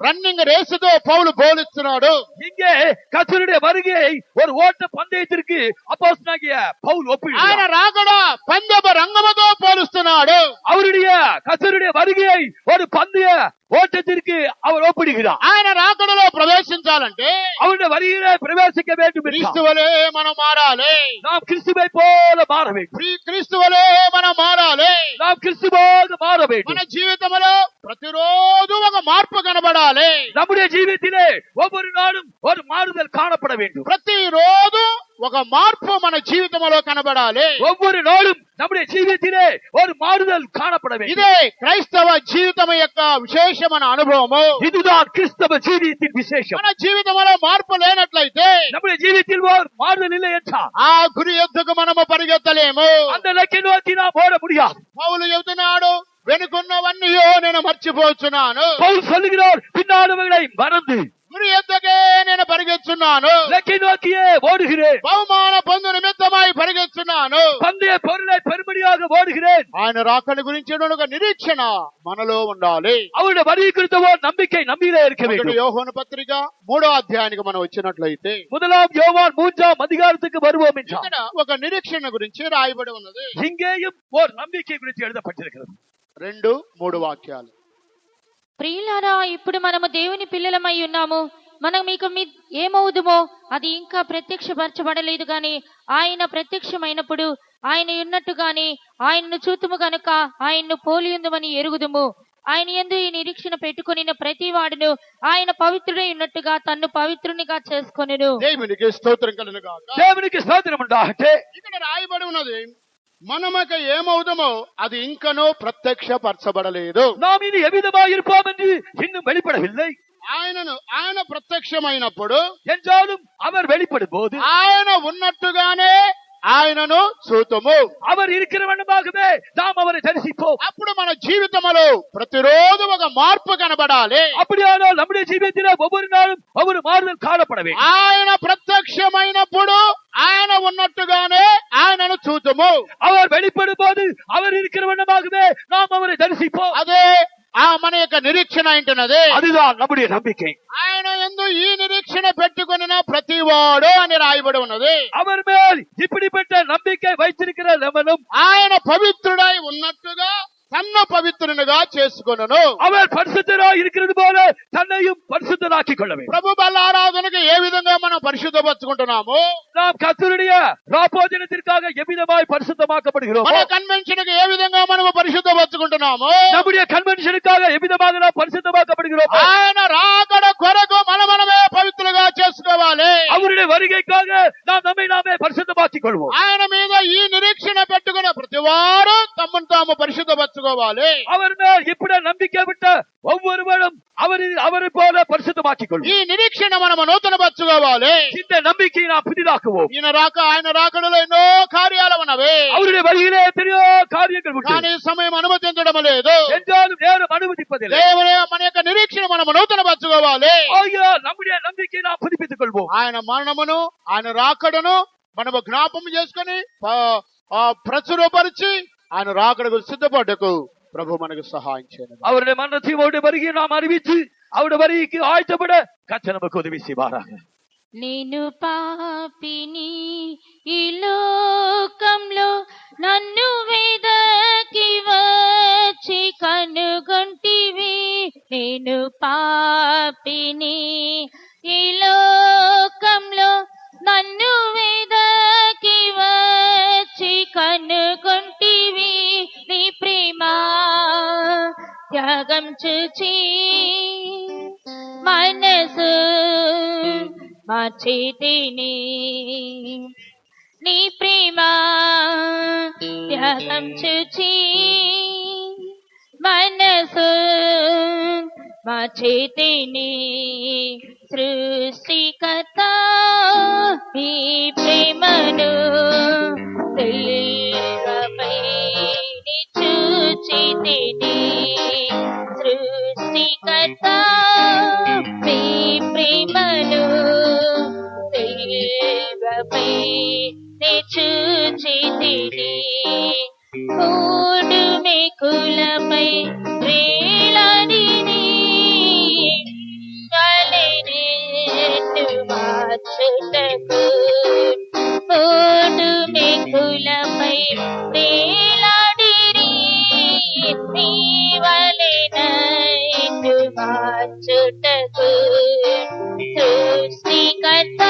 రన్నింగ్ రేసుతో పౌలు పోలుస్తున్నాడు. இங்கே கர்த்தருடைய வருகையை ஒரு ஓட்ட பந்தயத்திற்கு அப்போஸ்தலனாகிய பவுல் ఆయన ஒப்பிடுகிறார். రాకడ పందెపు రంగముతో పోలుస్తున్నాడు. அவருடைய கர்த்தருடைய வருகையை ஒரு பந்தய ஓட்டத்திற்கு அவர் ஒப்பிடுகிறார். ఆయన రాకడలో ప్రవేశించాలంటే அவருடைய வருகையிலே பிரவேசிக்க வேண்டும் క్రీస్తు என்றால் వలె మనం మారాలి. நாம் கிறிஸ்துவை போல மாற வேண்டும். క్రీస్తు వలె మనం మారాలి. நாம் கிறிஸ்துவோடு மாற మన வேண்டும். జీవితంలో ప్రతిరోజు ఒక మార్పు కనబడాలి. நம்முடைய ஜீவித்திலே ஒவ்வொரு நாளும் ஒரு மாறுதல் காணப்பட வேண்டும். ప్రతిరోజు ఒక మార్పు మన జీవితంలో కనబడాలి. ஒவ்வொரு நாளும் நம்முடைய ஜீவித்திலே ஒரு மாறுதல் காணப்பட வேண்டும். ఇదే క్రైస్తవ జీవితం యొక్క విశేషమైన అనుభవము. இதுதான் கிறிஸ்தவ ஜீவியத்தின் விசேஷம். మన జీవితంలో మార్పు లేనట్లయితే நம்முடைய ஜீவித்தில் ஒரு மாறுதல் இல்லை என்றால் ఆ గురి యొద్దకు మనము పరిగెత్తలేము. அந்த இலக்கை நோக்கி நாம் ஓட முடியாது. పౌలు చెబుతున్నాడు, వెనుకున్నవన్నీయో నేను మర్చిపోతున్నాను. பவுல் சொல்லுகிறார், பின்னாடுகளை மறந்து గురి యొద్దకే నేను పరిగెత్తున్నాను. இலக்கை நோக்கியே ஓடுகிறேன். బహుమాన పొందు నిమిత్తమై పరిగెత్తున్నాను. பந்தய பொருளை பெருமடியாக ஓடுகிறேன். ఆయన రాకడ గురించి ఒక నిరీక్షణ మనలో ఉండాలి. அவருடைய வருகை குறித்த ஒரு நம்பிக்கை நம்மிலே இருக்க ఒకటి வேண்டும். యోహాను పత్రిక 3వ అధ్యాయానికి మనం వచ్చినట్లయితే முதலாம் யோவான் 3ஆம் அதிகாரத்துக்கு வருவோம் என்றால் ఇక్కడ ఒక నిరీక్షణ గురించి రాయబడి ఉన్నది. இங்கேயும் ஒரு நம்பிக்கை குறித்து எழுதப்பட்டிருக்கிறது. 2-3 వాక్యాలు. ప్రియులారా, ఇప్పుడు మనము దేవుని పిల్లలమై ఉన్నాము. మనం మీకు ఏమవుదుమో అది ఇంకా ప్రత్యక్షపరచబడలేదు గాని ఆయన ప్రత్యక్షమైనప్పుడు ఆయన ఉన్నట్టుగానే ఆయనను చూతుము గనుక ఆయన్ను పోలియుందుమని ఎరుగుదుము. ఆయన యందు ఈ నిరీక్షణ పెట్టుకొనిన ప్రతి వాడును ఆయన పవిత్రుడై ఉన్నట్టుగా తన్ను పవిత్రునిగా చేసుకొనెను. దేవునికి స్తోత్రం కలుగును గాక. దేవునికి స్తోత్రం ఉండాలంటే ఇక్కడ రాయబడి ఉన్నది, మనమక ఏమవుదామో అది ఇంకనూ ప్రత్యక్షపరచబడలేదు. நாம் இனி எவ்விதமாய் இருப்போம் என்று இன்னும் வெளிப்படவில்லை. ఆయన ప్రత్యక్షమైనప్పుడు என்றாலும் அவர் வெளிப்படும் போது ఆయన ఉన్నట్టుగానే ఆయనను చూతుము. அவர் இருக்கிற வண்ணமாகவே நாம் அவரை தரிசிப்போம். అప్పుడు మన జీవితంలో ప్రతిరోజు ఒక మార్పు కనబడాలి. அப்படியானால் நம்முடைய ஜீவியத்திலே ஒவ்வொரு நாளும் ஒவ்வொரு மாறுதல் காணப்பட வேண்டும். ఆయన ప్రత్యక్షమైనప్పుడు ఆయన ఉన్నట్టుగానే ఆయనను చూతుము. அவர் வெளிப்படும் போது அவர் இருக்கிற வண்ணமாகவே நாம் அவரை தரிசிப்போம். అదే మన యొక్క నిరీక్షణ అంటున్నది. அதுதான் நம்முடைய நம்பிக்கை. ఆయన యందు ఈ నిరీక్షణ పెట్టుకొనిన ప్రతివాడు అని రాయబడి ఉన్నది. அவர் மேல் இப்படிப்பட்ட நம்பிக்கை வைத்திருக்கிற எவனும் ఆయన పవిత్రుడై ఉన్నట్టుగా తన్ను పవిత్రునిగా చేసుకొనును. அவர் பரிசுத்தராய் இருக்கிறது போல தன்னையும் பரிசுத்தராக்கிக் கொள்ள வேண்டும். ప్రభు బల్ల ఆరాధనకు ఏ విధంగా మనం పరిశుద్ధపరచుకుంటున్నామో, நாம் கர்த்தருடைய ராப்போஜனத்திற்காக எவ்விதமாய் பரிசுத்தமாக்கப்படுகிறோம், మన కన్వెన్షన్ కు ఏ విధంగా మనం పరిశుద్ధపరచుకుంటున్నామో, நம்முடைய கன்வென்ஷனுக்காக எவ்விதமாக நாம் பரிசுத்தமாக்கப்படுகிறோம், ఆయన రాకడ కొరకు మనమే పవిత్రులుగా చేసుకోవాలి. அவருடைய வருகைக்காக நாம் நம்மை நாமே பரிசுத்தமாக்கிக் கொள்வோம். ఆయన మీద ఈ నిరీక్షణ పెట్టుకున్న ప్రతివారు తమను తాము పరిశుద్ధపరచుకోవాలి. அவர் மேல் இப்படி நம்பிக்கை விட்ட ஒவ்வொருவரும் அவரை போல பரிசுத்தமாக்கிக் கொள்வோம். ఈ నిరీక్షణ మనము నూతనపరచుకోవాలి. இந்த நம்பிக்கையை நாம் புதிதாக்குவோம். ఆయన రాకడలో ఎన్నో కార్యాలు ఉన్నవి. அவருடைய வருகையிலே எத்தனையோ காரியங்கள் உண்டு. కానీ సమయం అనుమతించడం లేదు. என்றாலும் நேரம் அனுமதிப்பதில்லை. దేవుని మన యొక్క నిరీక్షణ మనము నూతనపరచుకోవాలి. ஆகையால் நம்முடைய நம்பிக்கையை நாம் புதுப்பித்துக் கொள்வோம். ఆయన మరణమును ఆయన రాకడను మనము జ్ఞాపకం చేసుకుని ప్రచురపరిచి ఆయన రాకడకు సిద్ధపడ్డకు ప్రభు మనకు సహాయం చేయండి. அவருடைய மரணத்தையும் அவருடைய வருகையை நாம் அறிவித்து அவருடைய வருகைக்கு ஆயத்தப்பட கர்த்தர் நமக்கு உதவி செய்வாராக. నేను పాపిని ఈ లోకంలో నన్ను వెదకి వచ్చి కనుగొంటివి. నేను పాపిని ఈ లోకంలో నన్ను వెదకి వచ్చి కనుగొంటివి. నీ ప్రేమ త్యాగం చూచి మనసు మార్చితిని. నీ ప్రేమ త్యాగం చూచి మనసు మార్చితిని. సృష్టికర్త మీ ప్రేమను సిలువపై చూచితిని. సృష్టికర్త మీ ప్రేమను సిలువపై చూచితిని. మూడు మేకులపై వేలాడిని మార్చుటకు. మూడు మేకులపై వేలాడిని నీ వలెనైటు మార్చుటకు. సృష్టికర్త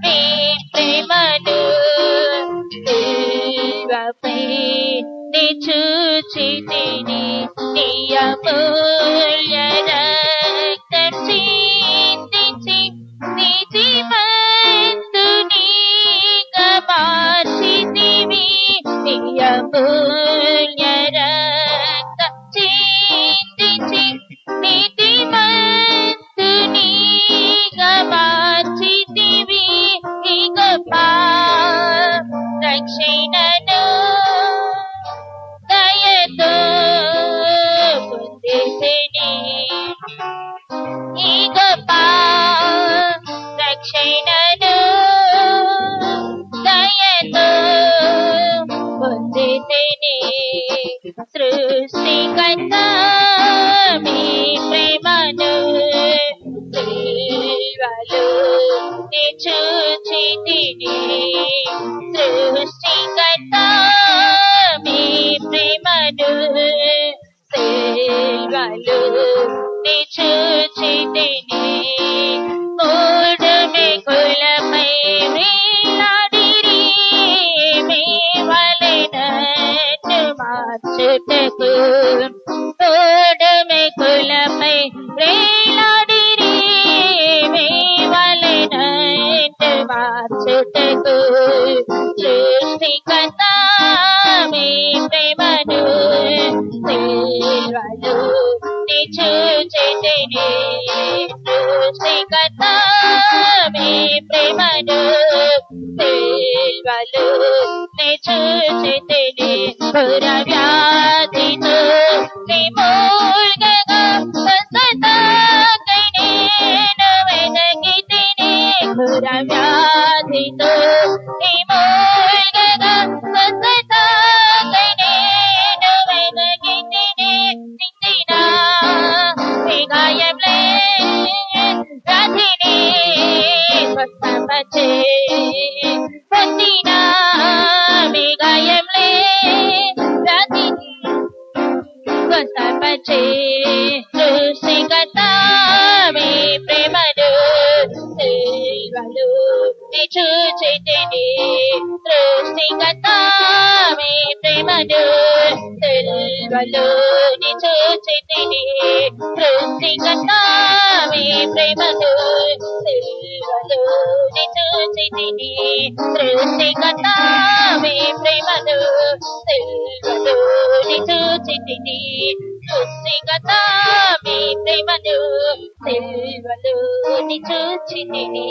మీ ప్రేమను సిలువపై చూచితిని. నీ అమూల్య రక్తం చిందించి నీతిమంతునిగా మార్చితివి. నీ అమూల్య రక్తం చిందించి నీతిమంతునిగా మార్చితివి. ఈ గొప్ప రక్షణను దయతో పొందితిని. ఈ గొప్ప రక్షణను దయతో పొందితిని. సృష్టికర్త మీ ప్రేమను సిలువలో చూచితిని. సృష్టికర్త మీ ప్రేమను సిలువలో చూచితిని. మూడు మేకులపై వేలాడిరి మీ వలెనైటు మార్చుటకు. ఓడమే కులపై వేలాడిరి వేవలెనంట మార్చుటకు సృష్టికర్త మీ ప్రేమను సేవలు నిచూచితిని సృష్టికర్త మీ ప్రేమను సేవలు నిచూచితిని పుర వ్యాధితో విమూల్గగా స్వస్థతకై నేను వెదకితిని పుర వ్యాధితో విమూల్గగా స్వస్థతకై నేను వెదకితిని నిందిన విగాయంలే వ్యాధిని స్వస్థపచే పొందిన విగాయంలే వ్యాధిని స్వస్థపచే సృష్టికర్త మీ ప్రేమను సేవలు నిచూచితిని సృష్టికర్త మీ ప్రేమను సేవలు నిచూచితిని సృష్టికర్త మీ ప్రేమను సేవలు నిచూచితిని సృష్టికర్త మీ ప్రేమను సేవలు నిచూచితిని సృష్టికర్త మీ ప్రేమను సేవలు నిచూచితిని.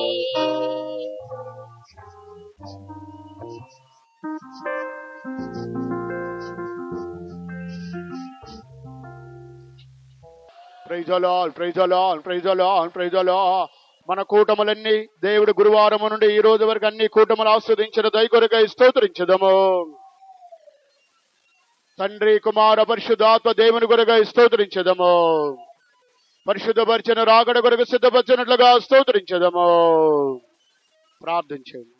Praise the Lord, praise the Lord, praise the Lord, praise the Lord. మన కూటములన్నీ దేవుడు గురువారం నుండి ఈ రోజు వరకు అన్ని కూటములు ఆస్వాదించిన దయకొరకై స్తోత్రించదము. తండ్రి కుమార పరిశుద్ధాత్మ దేవుని కొరకై స్తోత్రించదము. పరిశుద్ధపరిచిన రాకడ కొరకు సిద్ధపరిచినట్లుగా స్తోత్రించదము. ప్రార్థించండి.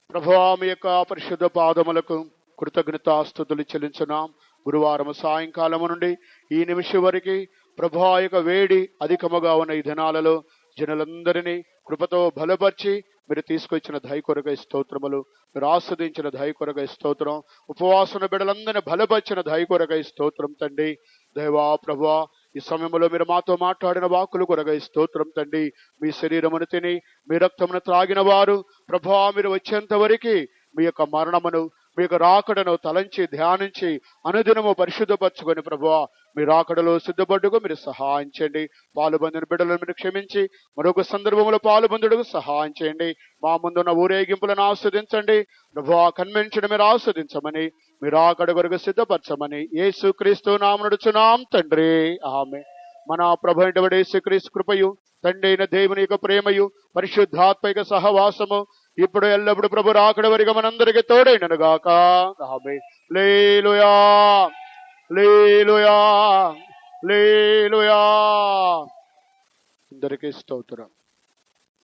ప్రభువా మీ యొక్క పరిశుద్ధ పాదములకు కృతజ్ఞతాస్తుతులు చెల్లించున్నాం. గురువారం సాయంకాలము నుండి ఈ నిమిషం వరకు ప్రభువా యొక్క వేడి అధికముగా ఉన్న ఈ దినాలలో జనులందరినీ కృపతో బలపరిచి మీరు తీసుకొచ్చిన దయ కొరకై స్తోత్రములు, మీరు ఆస్వాదించిన దయ కొరకై స్తోత్రం, ఉపవాసన బిడ్డలందరినీ బలపరిచిన దయ కొరకై స్తోత్రం తండ్రి. దేవా ప్రభువా ఈ సమయంలో మీరు మాతో మాట్లాడిన వాక్కులు కొరకై స్తోత్రం తండ్రి. మీ శరీరమును తిని మీ రక్తమును త్రాగిన వారు ప్రభువా మీరు వచ్చేంత వరకు మీ యొక్క మరణమును మీ యొక్క రాకడను తలంచి ధ్యానించి అనుదినము పరిశుద్ధపరచుకొని ప్రభువా మీ రాకడలో సిద్ధపడ్డుకు మీరు సహాయం చేయండి. పాలుబందిన బిడ్డలను మీరు క్షమించి మరొక సందర్భంలో పాలుబందుడుకు సహాయం చేయండి. మా ముందున్న ఊరేగింపులను ఆస్వాదించండి ప్రభువా. కన్వెన్షన్ మీరు ఆస్వాదించమని మీ రాకడ కొరకు సిద్ధపరచమని యేసుక్రీస్తు నామమున నడుచున్నాం తండ్రి, ఆమె. మన ప్రభు అయినటువంటి యేసుక్రీస్తు కృపయు తండ్రి అయిన దేవుని యొక్క ప్రేమయు పరిశుద్ధాత్మిక సహవాసము ఇప్పుడు ఎల్లప్పుడు ప్రభు రాకడ వరకు మనందరికి తోడైనను గాక. ఆమేన్. హల్లెలూయా, హల్లెలూయా, హల్లెలూయా. అందరికీ స్తోత్రం.